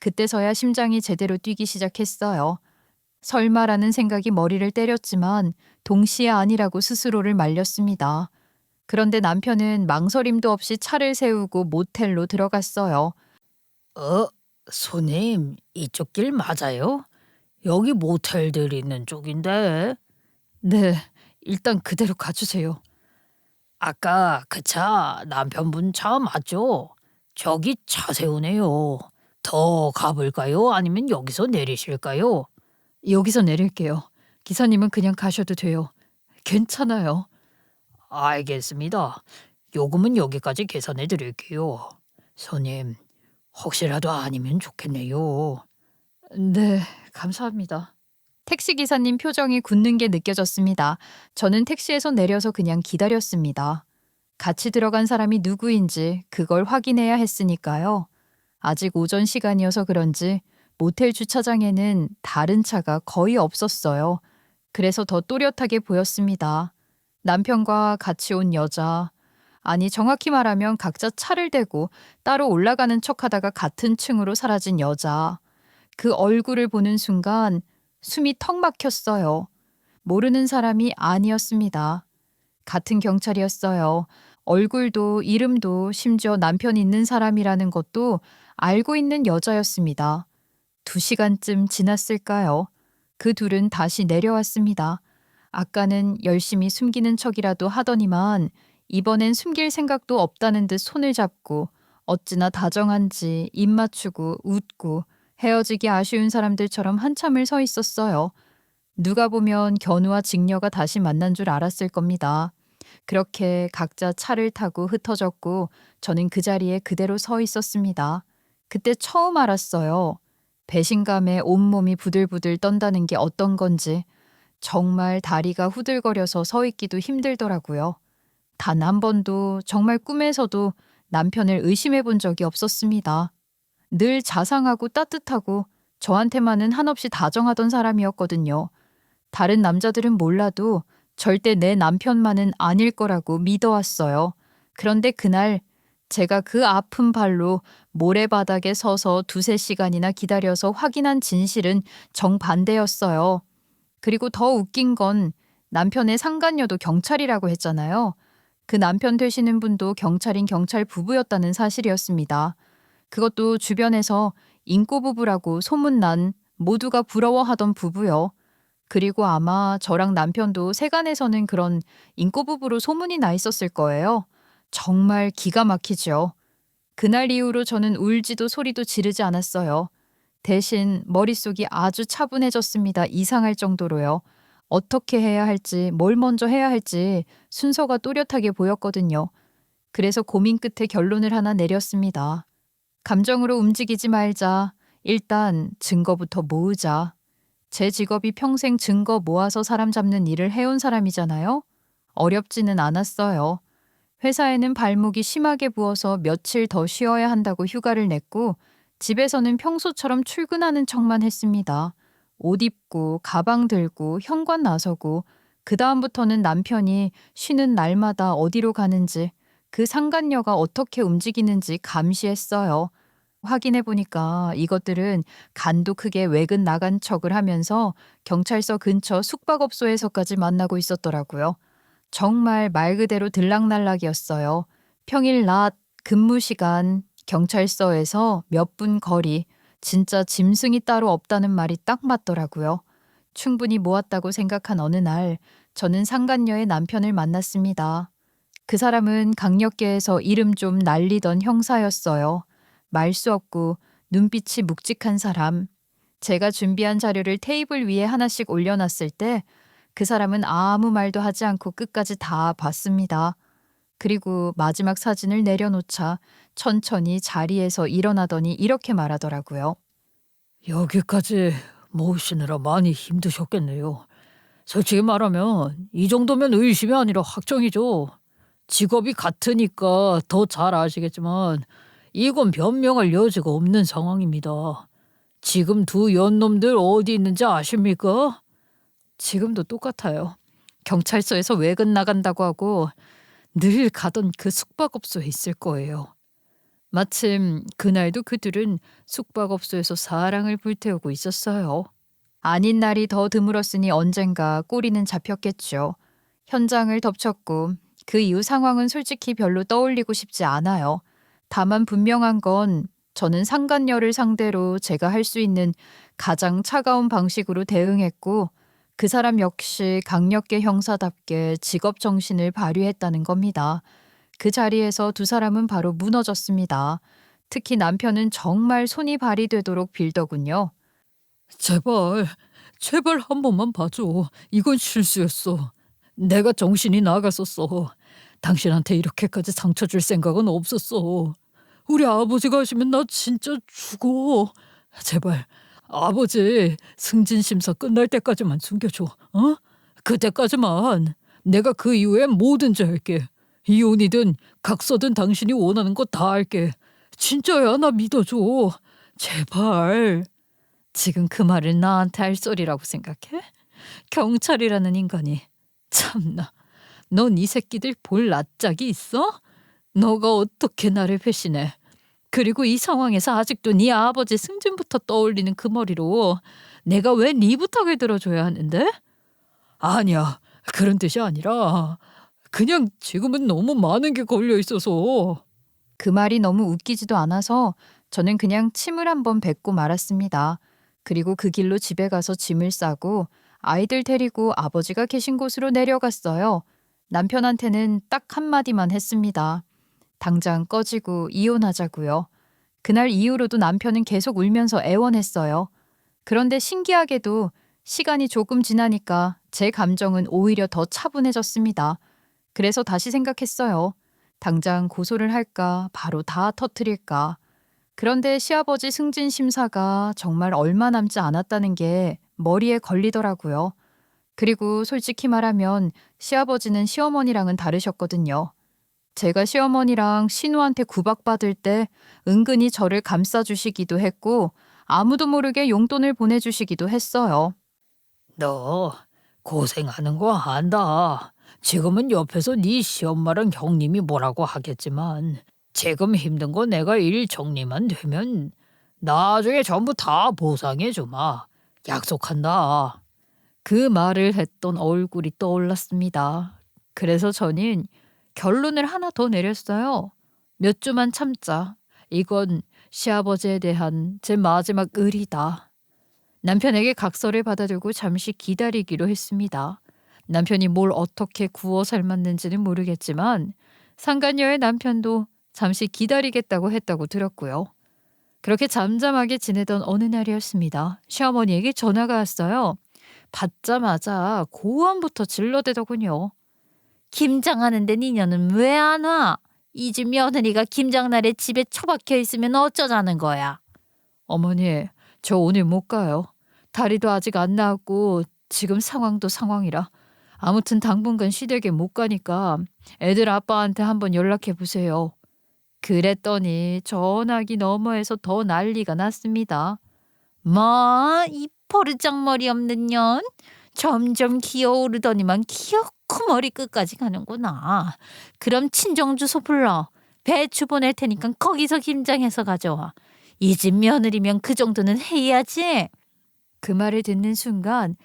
[SPEAKER 1] 그때서야 심장이 제대로 뛰기 시작했어요. 설마라는 생각이 머리를 때렸지만 동시에 아니라고 스스로를 말렸습니다. 그런데 남편은 망설임도 없이 차를 세우고 모텔로 들어갔어요.
[SPEAKER 3] 손님, 이쪽 길 맞아요? 여기 모텔들 있는 쪽인데.
[SPEAKER 1] 네, 일단 그대로 가주세요.
[SPEAKER 3] 아까 그 차 남편분 차 맞죠? 저기 차 세우네요. 더 가볼까요? 아니면 여기서 내리실까요?
[SPEAKER 1] 여기서 내릴게요. 기사님은 그냥 가셔도 돼요. 괜찮아요.
[SPEAKER 3] 알겠습니다. 요금은 여기까지 계산해 드릴게요. 손님, 혹시라도 아니면 좋겠네요.
[SPEAKER 1] 네, 감사합니다. 택시 기사님 표정이 굳는 게 느껴졌습니다. 저는 택시에서 내려서 그냥 기다렸습니다. 같이 들어간 사람이 누구인지 그걸 확인해야 했으니까요. 아직 오전 시간이어서 그런지 모텔 주차장에는 다른 차가 거의 없었어요. 그래서 더 또렷하게 보였습니다. 남편과 같이 온 여자, 아니 정확히 말하면 각자 차를 대고 따로 올라가는 척하다가 같은 층으로 사라진 여자. 그 얼굴을 보는 순간 숨이 턱 막혔어요. 모르는 사람이 아니었습니다. 같은 경찰이었어요. 얼굴도 이름도 심지어 남편 있는 사람이라는 것도 알고 있는 여자였습니다. 2시간쯤 지났을까요? 그 둘은 다시 내려왔습니다. 아까는 열심히 숨기는 척이라도 하더니만 이번엔 숨길 생각도 없다는 듯 손을 잡고 어찌나 다정한지 입 맞추고 웃고 헤어지기 아쉬운 사람들처럼 한참을 서 있었어요. 누가 보면 견우와 직녀가 다시 만난 줄 알았을 겁니다. 그렇게 각자 차를 타고 흩어졌고 저는 그 자리에 그대로 서 있었습니다. 그때 처음 알았어요. 배신감에 온몸이 부들부들 떤다는 게 어떤 건지. 정말 다리가 후들거려서 서 있기도 힘들더라고요. 단 한 번도 정말 꿈에서도 남편을 의심해 본 적이 없었습니다. 늘 자상하고 따뜻하고 저한테만은 한없이 다정하던 사람이었거든요. 다른 남자들은 몰라도 절대 내 남편만은 아닐 거라고 믿어왔어요. 그런데 그날 제가 그 아픈 발로 모래바닥에 서서 2~3시간이나 기다려서 확인한 진실은 정반대였어요. 그리고 더 웃긴 건 남편의 상간녀도 경찰이라고 했잖아요. 그 남편 되시는 분도 경찰인 경찰 부부였다는 사실이었습니다. 그것도 주변에서 인꼬 부부라고 소문난 모두가 부러워하던 부부요. 그리고 아마 저랑 남편도 세간에서는 그런 인꼬 부부로 소문이 나 있었을 거예요. 정말 기가 막히죠. 그날 이후로 저는 울지도 소리도 지르지 않았어요. 대신 머릿속이 아주 차분해졌습니다. 이상할 정도로요. 어떻게 해야 할지, 뭘 먼저 해야 할지 순서가 또렷하게 보였거든요. 그래서 고민 끝에 결론을 하나 내렸습니다. 감정으로 움직이지 말자. 일단 증거부터 모으자. 제 직업이 평생 증거 모아서 사람 잡는 일을 해온 사람이잖아요. 어렵지는 않았어요. 회사에는 발목이 심하게 부어서 며칠 더 쉬어야 한다고 휴가를 냈고 집에서는 평소처럼 출근하는 척만 했습니다. 옷 입고 가방 들고 현관 나서고 그다음부터는 남편이 쉬는 날마다 어디로 가는지 그 상간녀가 어떻게 움직이는지 감시했어요. 확인해 보니까 이것들은 간도 크게 외근 나간 척을 하면서 경찰서 근처 숙박업소에서까지 만나고 있었더라고요. 정말 말 그대로 들락날락이었어요. 평일 낮 근무 시간 경찰서에서 몇 분 거리, 진짜 짐승이 따로 없다는 말이 딱 맞더라고요. 충분히 모았다고 생각한 어느 날 저는 상간녀의 남편을 만났습니다. 그 사람은 강력계에서 이름 좀 날리던 형사였어요. 말 수 없고 눈빛이 묵직한 사람. 제가 준비한 자료를 테이블 위에 하나씩 올려놨을 때 그 사람은 아무 말도 하지 않고 끝까지 다 봤습니다. 그리고 마지막 사진을 내려놓자 천천히 자리에서 일어나더니 이렇게 말하더라고요.
[SPEAKER 3] 여기까지 모으시느라 많이 힘드셨겠네요. 솔직히 말하면 이 정도면 의심이 아니라 확정이죠. 직업이 같으니까 더 잘 아시겠지만 이건 변명할 여지가 없는 상황입니다. 지금 두 연놈들 어디 있는지 아십니까?
[SPEAKER 1] 지금도 똑같아요. 경찰서에서 외근 나간다고 하고 늘 가던 그 숙박업소에 있을 거예요. 마침 그날도 그들은 숙박업소에서 사랑을 불태우고 있었어요. 아닌 날이 더 드물었으니 언젠가 꼬리는 잡혔겠죠. 현장을 덮쳤고 그 이후 상황은 솔직히 별로 떠올리고 싶지 않아요. 다만 분명한 건 저는 상간녀를 상대로 제가 할 수 있는 가장 차가운 방식으로 대응했고 그 사람 역시 강력계 형사답게 직업 정신을 발휘했다는 겁니다. 그 자리에서 두 사람은 바로 무너졌습니다. 특히 남편은 정말 손이 발이 되도록 빌더군요.
[SPEAKER 3] 제발, 제발 한 번만 봐줘. 이건 실수였어. 내가 정신이 나갔었어. 당신한테 이렇게까지 상처 줄 생각은 없었어. 우리 아버지가 하시면 나 진짜 죽어. 제발, 아버지 승진 심사 끝날 때까지만 숨겨줘. 어? 그때까지만. 내가 그 이후에 뭐든지 할게. 이혼이든 각서든 당신이 원하는 거 다 할게. 진짜야, 나 믿어줘. 제발.
[SPEAKER 1] 지금 그 말을 나한테 할 소리라고 생각해? 경찰이라는 인간이. 참나. 넌 이 새끼들 볼 낯짝이 있어? 너가 어떻게 나를 배신해? 그리고 이 상황에서 아직도 네 아버지 승진부터 떠올리는 그 머리로 내가 왜 네 부탁을 들어줘야 하는데?
[SPEAKER 3] 아니야, 그런 뜻이 아니라 그냥 지금은 너무 많은 게 걸려 있어서.
[SPEAKER 1] 그 말이 너무 웃기지도 않아서 저는 그냥 침을 한번 뱉고 말았습니다. 그리고 그 길로 집에 가서 짐을 싸고 아이들 데리고 아버지가 계신 곳으로 내려갔어요. 남편한테는 딱 한마디만 했습니다. 당장 꺼지고 이혼하자고요. 그날 이후로도 남편은 계속 울면서 애원했어요. 그런데 신기하게도 시간이 조금 지나니까 제 감정은 오히려 더 차분해졌습니다. 그래서 다시 생각했어요. 당장 고소를 할까, 바로 다 터뜨릴까. 그런데 시아버지 승진 심사가 정말 얼마 남지 않았다는 게 머리에 걸리더라고요. 그리고 솔직히 말하면 시아버지는 시어머니랑은 다르셨거든요. 제가 시어머니랑 신우한테 구박받을 때 은근히 저를 감싸주시기도 했고 아무도 모르게 용돈을 보내주시기도 했어요.
[SPEAKER 3] 너 고생하는 거 안다. 지금은 옆에서 네 시엄마랑 형님이 뭐라고 하겠지만 지금 힘든 거 내가 일 정리만 되면 나중에 전부 다 보상해 주마. 약속한다.
[SPEAKER 1] 그 말을 했던 얼굴이 떠올랐습니다. 그래서 저는 결론을 하나 더 내렸어요. 몇 주만 참자. 이건 시아버지에 대한 제 마지막 의리다. 남편에게 각서를 받아들고 잠시 기다리기로 했습니다. 남편이 뭘 어떻게 구워 삶았는지는 모르겠지만 상간녀의 남편도 잠시 기다리겠다고 했다고 들었고요. 그렇게 잠잠하게 지내던 어느 날이었습니다. 시어머니에게 전화가 왔어요. 받자마자 고함부터 질러대더군요.
[SPEAKER 2] 김장하는데 니녀는 왜 안 와? 이 집 며느리가 김장날에 집에 처박혀 있으면 어쩌자는 거야?
[SPEAKER 1] 어머니, 저 오늘 못 가요. 다리도 아직 안 나왔고 지금 상황도 상황이라. 아무튼 당분간 시댁에 못 가니까 애들 아빠한테 한번 연락해 보세요. 그랬더니 전화기 너머에서 더 난리가 났습니다.
[SPEAKER 2] 뭐, 이 버르장머리 없는 년? 점점 기어오르더니만 기어코 머리 끝까지 가는구나. 그럼 친정 주소 불러. 배추 보낼 테니까 거기서 김장해서 가져와. 이 집 며느리면 그 정도는 해야지.
[SPEAKER 1] 그 말을 듣는 순간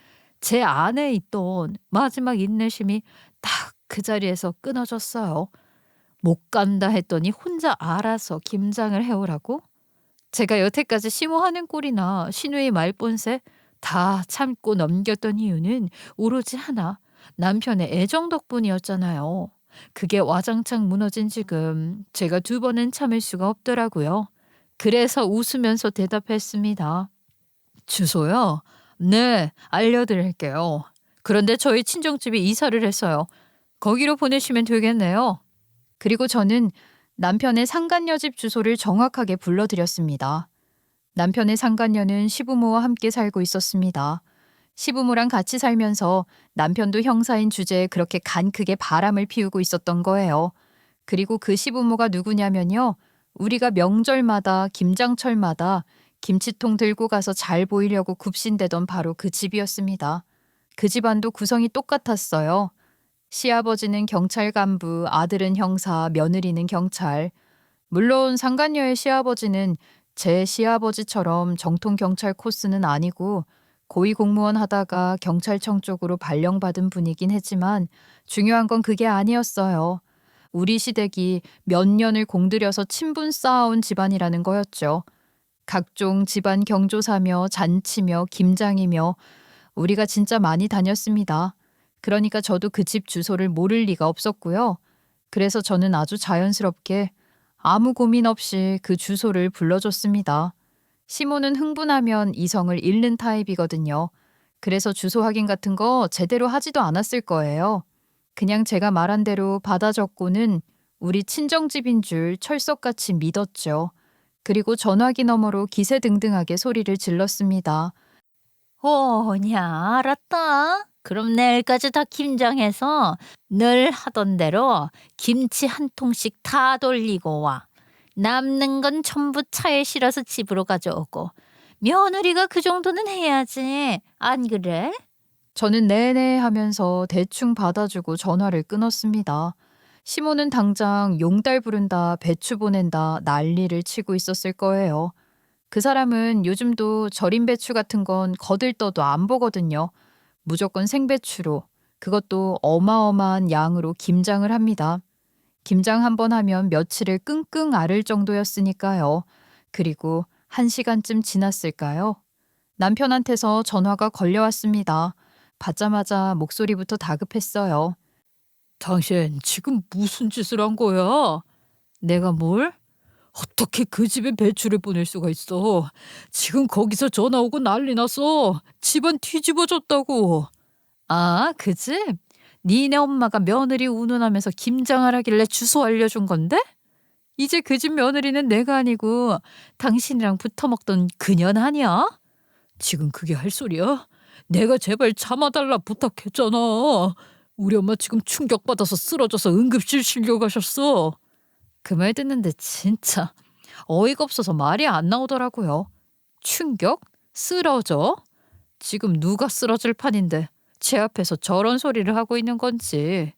[SPEAKER 1] 제 안에 있던 마지막 인내심이 딱 그 자리에서 끊어졌어요. 못 간다 했더니 혼자 알아서 김장을 해오라고? 제가 여태까지 심호하는 꼴이나 시누이 말본새 다 참고 넘겼던 이유는 오로지 하나, 남편의 애정 덕분이었잖아요. 그게 와장창 무너진 지금 제가 2번은 참을 수가 없더라고요. 그래서 웃으면서 대답했습니다. 주소요? 네, 알려드릴게요. 그런데 저희 친정집이 이사를 했어요. 거기로 보내시면 되겠네요. 그리고 저는 남편의 상간녀 집 주소를 정확하게 불러드렸습니다. 남편의 상간녀는 시부모와 함께 살고 있었습니다. 시부모랑 같이 살면서 남편도 형사인 주제에 그렇게 간 크게 바람을 피우고 있었던 거예요. 그리고 그 시부모가 누구냐면요. 우리가 명절마다 김장철마다 김치통 들고 가서 잘 보이려고 굽신대던 바로 그 집이었습니다. 그 집안도 구성이 똑같았어요. 시아버지는 경찰 간부, 아들은 형사, 며느리는 경찰. 물론 상간녀의 시아버지는 제 시아버지처럼 정통 경찰 코스는 아니고 고위 공무원 하다가 경찰청 쪽으로 발령받은 분이긴 했지만 중요한 건 그게 아니었어요. 우리 시댁이 몇 년을 공들여서 친분 쌓아온 집안이라는 거였죠. 각종 집안 경조사며 잔치며 김장이며 우리가 진짜 많이 다녔습니다. 그러니까 저도 그 집 주소를 모를 리가 없었고요. 그래서 저는 아주 자연스럽게 아무 고민 없이 그 주소를 불러줬습니다. 시모는 흥분하면 이성을 잃는 타입이거든요. 그래서 주소 확인 같은 거 제대로 하지도 않았을 거예요. 그냥 제가 말한 대로 받아 적고는 우리 친정집인 줄 철석같이 믿었죠. 그리고 전화기 너머로 기세등등하게 소리를 질렀습니다.
[SPEAKER 2] 오냐, 알았다. 그럼 내일까지 다 김장해서 늘 하던 대로 김치 한 통씩 다 돌리고 와. 남는 건 전부 차에 실어서 집으로 가져오고. 며느리가 그 정도는 해야지. 안 그래?
[SPEAKER 1] 저는 네네 하면서 대충 받아주고 전화를 끊었습니다. 시모는 당장 용달 부른다, 배추 보낸다 난리를 치고 있었을 거예요. 그 사람은 요즘도 절인 배추 같은 건 거들떠도 안 보거든요. 무조건 생배추로, 그것도 어마어마한 양으로 김장을 합니다. 김장 한 번 하면 며칠을 끙끙 앓을 정도였으니까요. 그리고 1시간쯤 지났을까요? 남편한테서 전화가 걸려왔습니다. 받자마자 목소리부터 다급했어요.
[SPEAKER 3] 당신 지금 무슨 짓을 한 거야?
[SPEAKER 1] 내가 뭘?
[SPEAKER 3] 어떻게 그 집에 배추를 보낼 수가 있어? 지금 거기서 전화 오고 난리 났어. 집안 뒤집어졌다고.
[SPEAKER 1] 아, 그 집? 니네 엄마가 며느리 운운하면서 김장을 하길래 주소 알려준 건데? 이제 그 집 며느리는 내가 아니고 당신이랑 붙어먹던 그년 아니야?
[SPEAKER 3] 지금 그게 할 소리야? 내가 제발 참아달라 부탁했잖아. 우리 엄마 지금 충격받아서 쓰러져서 응급실 실려가셨어.
[SPEAKER 1] 그 말 듣는데 진짜 어이가 없어서 말이 안 나오더라고요. 충격? 쓰러져? 지금 누가 쓰러질 판인데 제 앞에서 저런 소리를 하고 있는 건지.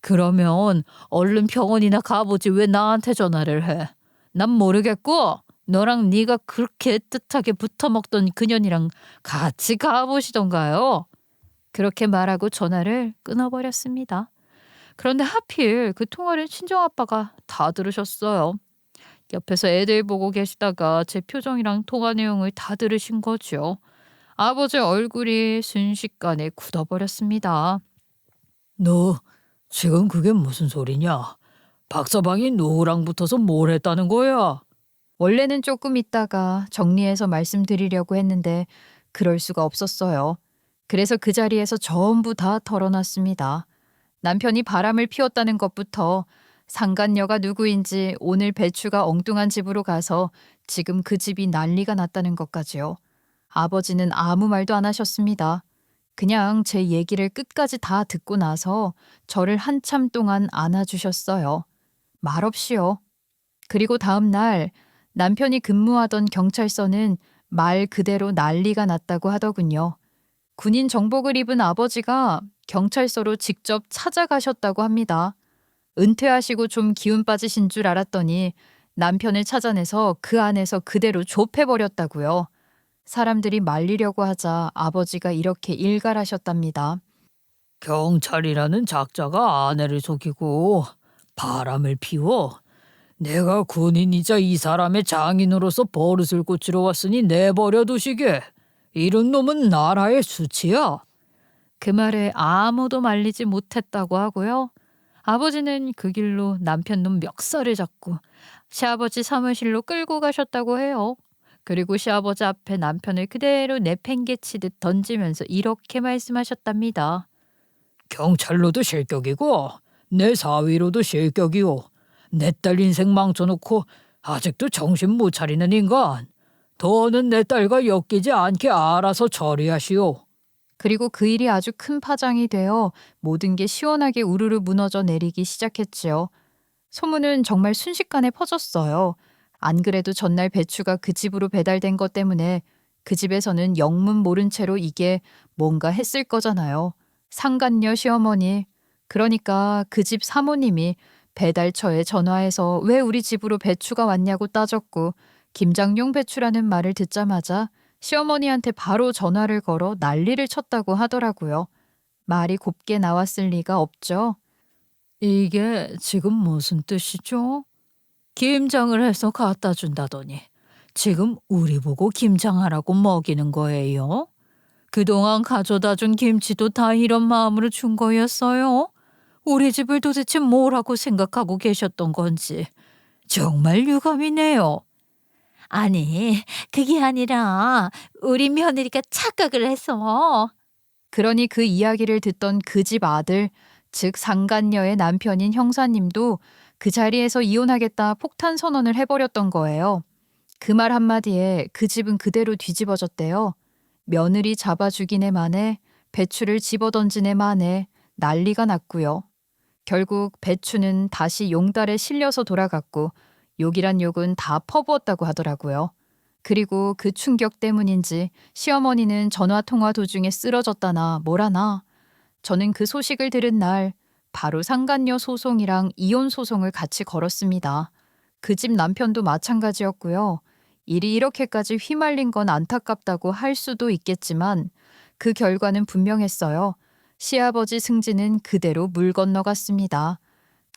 [SPEAKER 3] 그러면 얼른 병원이나 가보지 왜 나한테 전화를 해?
[SPEAKER 1] 난 모르겠고 너랑 네가 그렇게 애틋하게 붙어먹던 그년이랑 같이 가보시던가요. 그렇게 말하고 전화를 끊어버렸습니다. 그런데 하필 그 통화를 친정아빠가 다 들으셨어요. 옆에서 애들 보고 계시다가 제 표정이랑 통화 내용을 다 들으신 거죠. 아버지 얼굴이 순식간에 굳어버렸습니다.
[SPEAKER 3] 너 지금 그게 무슨 소리냐? 박서방이 누구랑 붙어서 뭘 했다는 거야?
[SPEAKER 1] 원래는 조금 있다가 정리해서 말씀드리려고 했는데 그럴 수가 없었어요. 그래서 그 자리에서 전부 다 털어놨습니다. 남편이 바람을 피웠다는 것부터 상간녀가 누구인지 오늘 배추가 엉뚱한 집으로 가서 지금 그 집이 난리가 났다는 것까지요. 아버지는 아무 말도 안 하셨습니다. 그냥 제 얘기를 끝까지 다 듣고 나서 저를 한참 동안 안아주셨어요. 말없이요. 그리고 다음 날 남편이 근무하던 경찰서는 말 그대로 난리가 났다고 하더군요. 군인 정복을 입은 아버지가 경찰서로 직접 찾아가셨다고 합니다. 은퇴하시고 좀 기운 빠지신 줄 알았더니 남편을 찾아내서 그 안에서 그대로 좁혀버렸다고요. 사람들이 말리려고 하자 아버지가 이렇게 일갈하셨답니다.
[SPEAKER 3] 경찰이라는 작자가 아내를 속이고 바람을 피워. 내가 군인이자 이 사람의 장인으로서 버릇을 고치러 왔으니 내버려 두시게. 이런 놈은 나라의 수치야.
[SPEAKER 1] 그 말에 아무도 말리지 못했다고 하고요. 아버지는 그 길로 남편 놈 멱살을 잡고 시아버지 사무실로 끌고 가셨다고 해요. 그리고 시아버지 앞에 남편을 그대로 내팽개치듯 던지면서 이렇게 말씀하셨답니다.
[SPEAKER 3] 경찰로도 실격이고 내 사위로도 실격이오. 내 딸 인생 망쳐놓고 아직도 정신 못 차리는 인간. 더는 내 딸과 엮이지 않게 알아서 처리하시오.
[SPEAKER 1] 그리고 그 일이 아주 큰 파장이 되어 모든 게 시원하게 우르르 무너져 내리기 시작했지요. 소문은 정말 순식간에 퍼졌어요. 안 그래도 전날 배추가 그 집으로 배달된 것 때문에 그 집에서는 영문 모른 채로 이게 뭔가 했을 거잖아요. 상간녀 시어머니, 그러니까 그 집 사모님이 배달처에 전화해서 왜 우리 집으로 배추가 왔냐고 따졌고 김장용 배추라는 말을 듣자마자 시어머니한테 바로 전화를 걸어 난리를 쳤다고 하더라고요. 말이 곱게 나왔을 리가 없죠.
[SPEAKER 3] 이게 지금 무슨 뜻이죠? 김장을 해서 갖다 준다더니 지금 우리 보고 김장하라고 먹이는 거예요? 그동안 가져다 준 김치도 다 이런 마음으로 준 거였어요? 우리 집을 도대체 뭐라고 생각하고 계셨던 건지 정말 유감이네요.
[SPEAKER 2] 아니, 그게 아니라 우리 며느리가 착각을 해서.
[SPEAKER 1] 그러니 그 이야기를 듣던 그 집 아들, 즉 상간녀의 남편인 형사님도 그 자리에서 이혼하겠다 폭탄 선언을 해버렸던 거예요. 그 말 한마디에 그 집은 그대로 뒤집어졌대요. 며느리 잡아 죽이네 만에 배추를 집어던지네 만에 난리가 났고요. 결국 배추는 다시 용달에 실려서 돌아갔고 욕이란 욕은 다 퍼부었다고 하더라고요. 그리고 그 충격 때문인지 시어머니는 전화통화 도중에 쓰러졌다나 뭐라나. 저는 그 소식을 들은 날 바로 상간녀 소송이랑 이혼 소송을 같이 걸었습니다. 그 집 남편도 마찬가지였고요. 일이 이렇게까지 휘말린 건 안타깝다고 할 수도 있겠지만 그 결과는 분명했어요. 시아버지 승진은 그대로 물 건너갔습니다.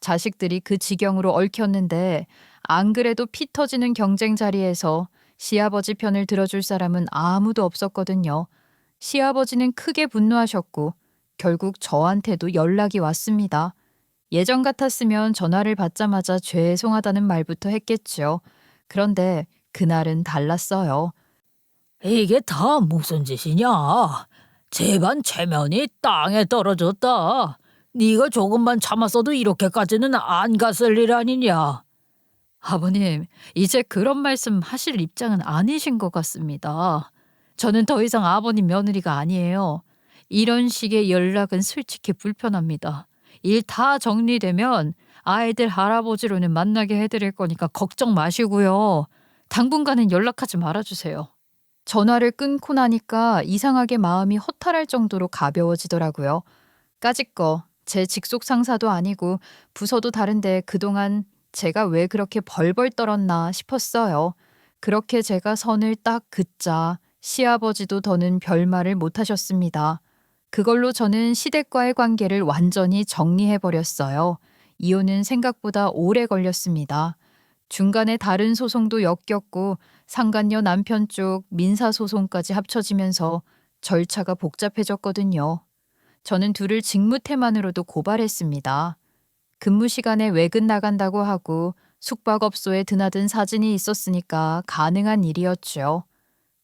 [SPEAKER 1] 자식들이 그 지경으로 얽혔는데 안 그래도 피 터지는 경쟁 자리에서 시아버지 편을 들어줄 사람은 아무도 없었거든요. 시아버지는 크게 분노하셨고 결국 저한테도 연락이 왔습니다. 예전 같았으면 전화를 받자마자 죄송하다는 말부터 했겠죠. 그런데 그날은 달랐어요.
[SPEAKER 3] 이게 다 무슨 짓이냐? 집안 체면이 땅에 떨어졌다. 네가 조금만 참았어도 이렇게까지는 안 갔을 일 아니냐?
[SPEAKER 1] 아버님, 이제 그런 말씀 하실 입장은 아니신 것 같습니다. 저는 더 이상 아버님 며느리가 아니에요. 이런 식의 연락은 솔직히 불편합니다. 일 다 정리되면 아이들 할아버지로는 만나게 해드릴 거니까 걱정 마시고요. 당분간은 연락하지 말아주세요. 전화를 끊고 나니까 이상하게 마음이 허탈할 정도로 가벼워지더라고요. 까짓거 제 직속 상사도 아니고 부서도 다른데 그동안 제가 왜 그렇게 벌벌 떨었나 싶었어요. 그렇게 제가 선을 딱 긋자 시아버지도 더는 별말을 못하셨습니다. 그걸로 저는 시댁과의 관계를 완전히 정리해버렸어요. 이혼은 생각보다 오래 걸렸습니다. 중간에 다른 소송도 엮였고 상간녀 남편 쪽 민사소송까지 합쳐지면서 절차가 복잡해졌거든요. 저는 둘을 직무태만으로도 고발했습니다. 근무 시간에 외근 나간다고 하고 숙박업소에 드나든 사진이 있었으니까 가능한 일이었죠.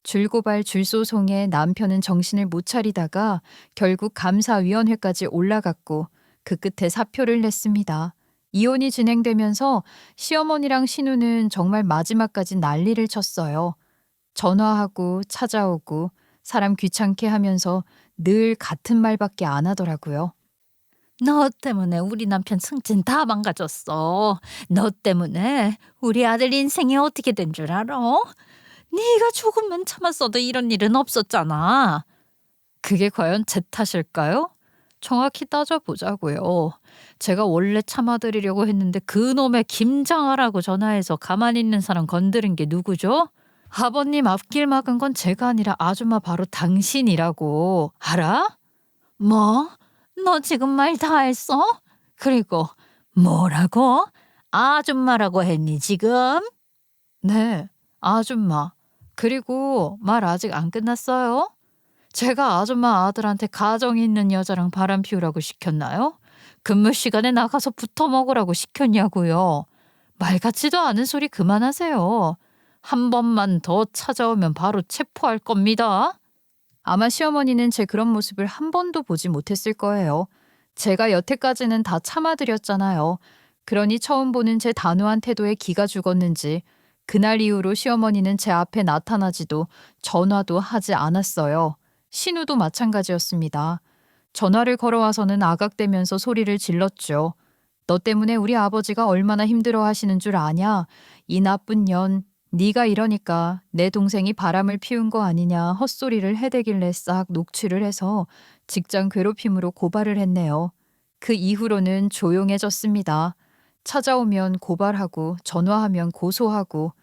[SPEAKER 1] 줄고발 줄소송에 남편은 정신을 못 차리다가 결국 감사위원회까지 올라갔고 그 끝에 사표를 냈습니다. 이혼이 진행되면서 시어머니랑 신우는 정말 마지막까지 난리를 쳤어요. 전화하고 찾아오고 사람 귀찮게 하면서 늘 같은 말밖에 안 하더라고요.
[SPEAKER 2] 너 때문에 우리 남편 승진 다 망가졌어. 너 때문에 우리 아들 인생이 어떻게 된 줄 알아? 네가 조금만 참았어도 이런 일은 없었잖아.
[SPEAKER 1] 그게 과연 제 탓일까요? 정확히 따져보자고요. 제가 원래 참아드리려고 했는데 그놈의 김장하라고 전화해서 가만히 있는 사람 건드린 게 누구죠? 아버님 앞길 막은 건 제가 아니라 아줌마 바로 당신이라고. 알아?
[SPEAKER 2] 뭐? 너 지금 말 다 했어? 그리고 뭐라고? 아줌마라고 했니 지금?
[SPEAKER 1] 네, 아줌마. 그리고 말 아직 안 끝났어요? 제가 아줌마 아들한테 가정 있는 여자랑 바람 피우라고 시켰나요? 근무 시간에 나가서 붙어 먹으라고 시켰냐고요. 말 같지도 않은 소리 그만하세요. 한 번만 더 찾아오면 바로 체포할 겁니다. 아마 시어머니는 제 그런 모습을 한 번도 보지 못했을 거예요. 제가 여태까지는 다 참아드렸잖아요. 그러니 처음 보는 제 단호한 태도에 기가 죽었는지 그날 이후로 시어머니는 제 앞에 나타나지도 전화도 하지 않았어요. 신우도 마찬가지였습니다. 전화를 걸어와서는 아각대면서 소리를 질렀죠. 너 때문에 우리 아버지가 얼마나 힘들어 하시는 줄 아냐? 이 나쁜 년, 네가 이러니까 내 동생이 바람을 피운 거 아니냐 헛소리를 해대길래 싹 녹취를 해서 직장 괴롭힘으로 고발을 했네요. 그 이후로는 조용해졌습니다. 찾아오면 고발하고 전화하면 고소하고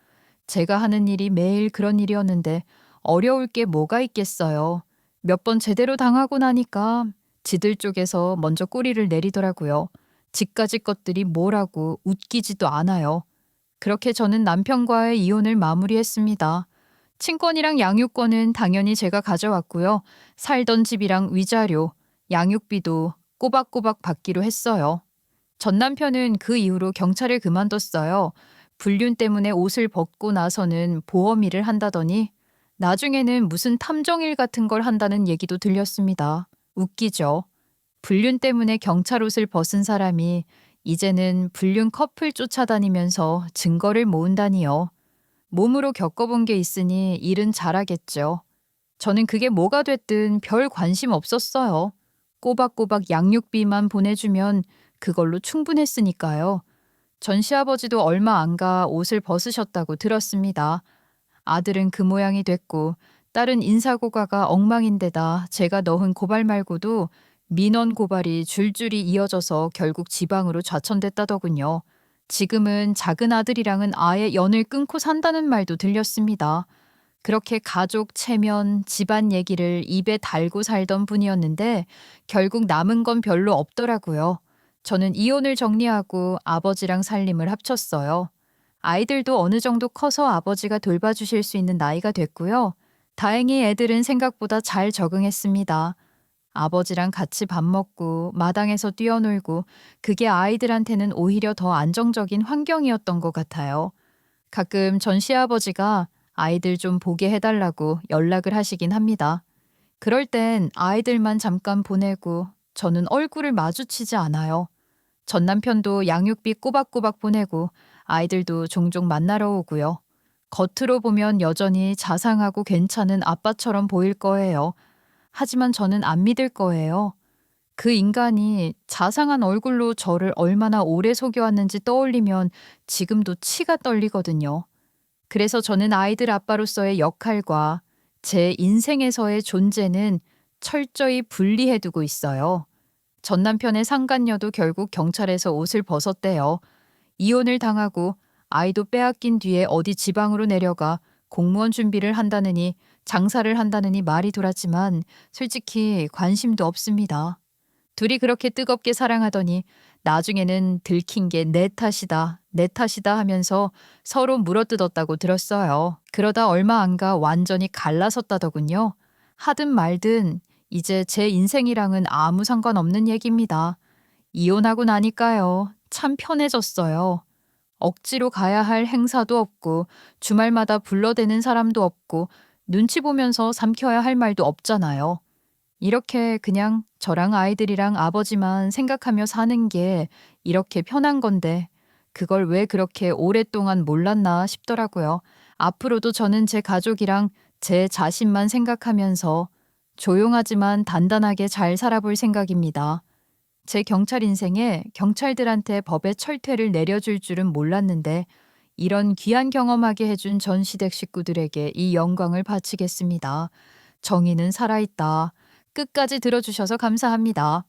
[SPEAKER 1] 제가 하는 일이 매일 그런 일이었는데 어려울 게 뭐가 있겠어요. 몇 번 제대로 당하고 나니까 지들 쪽에서 먼저 꼬리를 내리더라고요. 지까지 것들이 뭐라고 웃기지도 않아요. 그렇게 저는 남편과의 이혼을 마무리했습니다. 친권이랑 양육권은 당연히 제가 가져왔고요. 살던 집이랑 위자료, 양육비도 꼬박꼬박 받기로 했어요. 전 남편은 그 이후로 경찰을 그만뒀어요. 불륜 때문에 옷을 벗고 나서는 보험 일을 한다더니 나중에는 무슨 탐정일 같은 걸 한다는 얘기도 들렸습니다. 웃기죠. 불륜 때문에 경찰 옷을 벗은 사람이 이제는 불륜 커플 쫓아다니면서 증거를 모은다니요. 몸으로 겪어본 게 있으니 일은 잘하겠죠. 저는 그게 뭐가 됐든 별 관심 없었어요. 꼬박꼬박 양육비만 보내주면 그걸로 충분했으니까요. 전 시아버지도 얼마 안 가 옷을 벗으셨다고 들었습니다. 아들은 그 모양이 됐고 딸은 인사고과가 엉망인데다 제가 넣은 고발 말고도 민원 고발이 줄줄이 이어져서 결국 지방으로 좌천됐다더군요. 지금은 작은 아들이랑은 아예 연을 끊고 산다는 말도 들렸습니다. 그렇게 가족 체면, 집안 얘기를 입에 달고 살던 분이었는데 결국 남은 건 별로 없더라고요. 저는 이혼을 정리하고 아버지랑 살림을 합쳤어요. 아이들도 어느 정도 커서 아버지가 돌봐주실 수 있는 나이가 됐고요. 다행히 애들은 생각보다 잘 적응했습니다. 아버지랑 같이 밥 먹고 마당에서 뛰어놀고 그게 아이들한테는 오히려 더 안정적인 환경이었던 것 같아요. 가끔 전 시아버지가 아이들 좀 보게 해달라고 연락을 하시긴 합니다. 그럴 땐 아이들만 잠깐 보내고 저는 얼굴을 마주치지 않아요. 전 남편도 양육비 꼬박꼬박 보내고 아이들도 종종 만나러 오고요. 겉으로 보면 여전히 자상하고 괜찮은 아빠처럼 보일 거예요. 하지만 저는 안 믿을 거예요. 그 인간이 자상한 얼굴로 저를 얼마나 오래 속여왔는지 떠올리면 지금도 치가 떨리거든요. 그래서 저는 아이들 아빠로서의 역할과 제 인생에서의 존재는 철저히 분리해두고 있어요. 전 남편의 상간녀도 결국 경찰에서 옷을 벗었대요. 이혼을 당하고 아이도 빼앗긴 뒤에 어디 지방으로 내려가 공무원 준비를 한다느니 장사를 한다느니 말이 돌았지만 솔직히 관심도 없습니다. 둘이 그렇게 뜨겁게 사랑하더니 나중에는 들킨 게 내 탓이다, 내 탓이다 하면서 서로 물어뜯었다고 들었어요. 그러다 얼마 안 가 완전히 갈라섰다더군요. 하든 말든 이제 제 인생이랑은 아무 상관없는 얘기입니다. 이혼하고 나니까요. 참 편해졌어요. 억지로 가야 할 행사도 없고 주말마다 불러대는 사람도 없고 눈치 보면서 삼켜야 할 말도 없잖아요. 이렇게 그냥 저랑 아이들이랑 아버지만 생각하며 사는 게 이렇게 편한 건데 그걸 왜 그렇게 오랫동안 몰랐나 싶더라고요. 앞으로도 저는 제 가족이랑 제 자신만 생각하면서 조용하지만 단단하게 잘 살아볼 생각입니다. 제 경찰 인생에 경찰들한테 법의 철퇴를 내려줄 줄은 몰랐는데 이런 귀한 경험하게 해준 전 시댁 식구들에게 이 영광을 바치겠습니다. 정의는 살아있다. 끝까지 들어주셔서 감사합니다.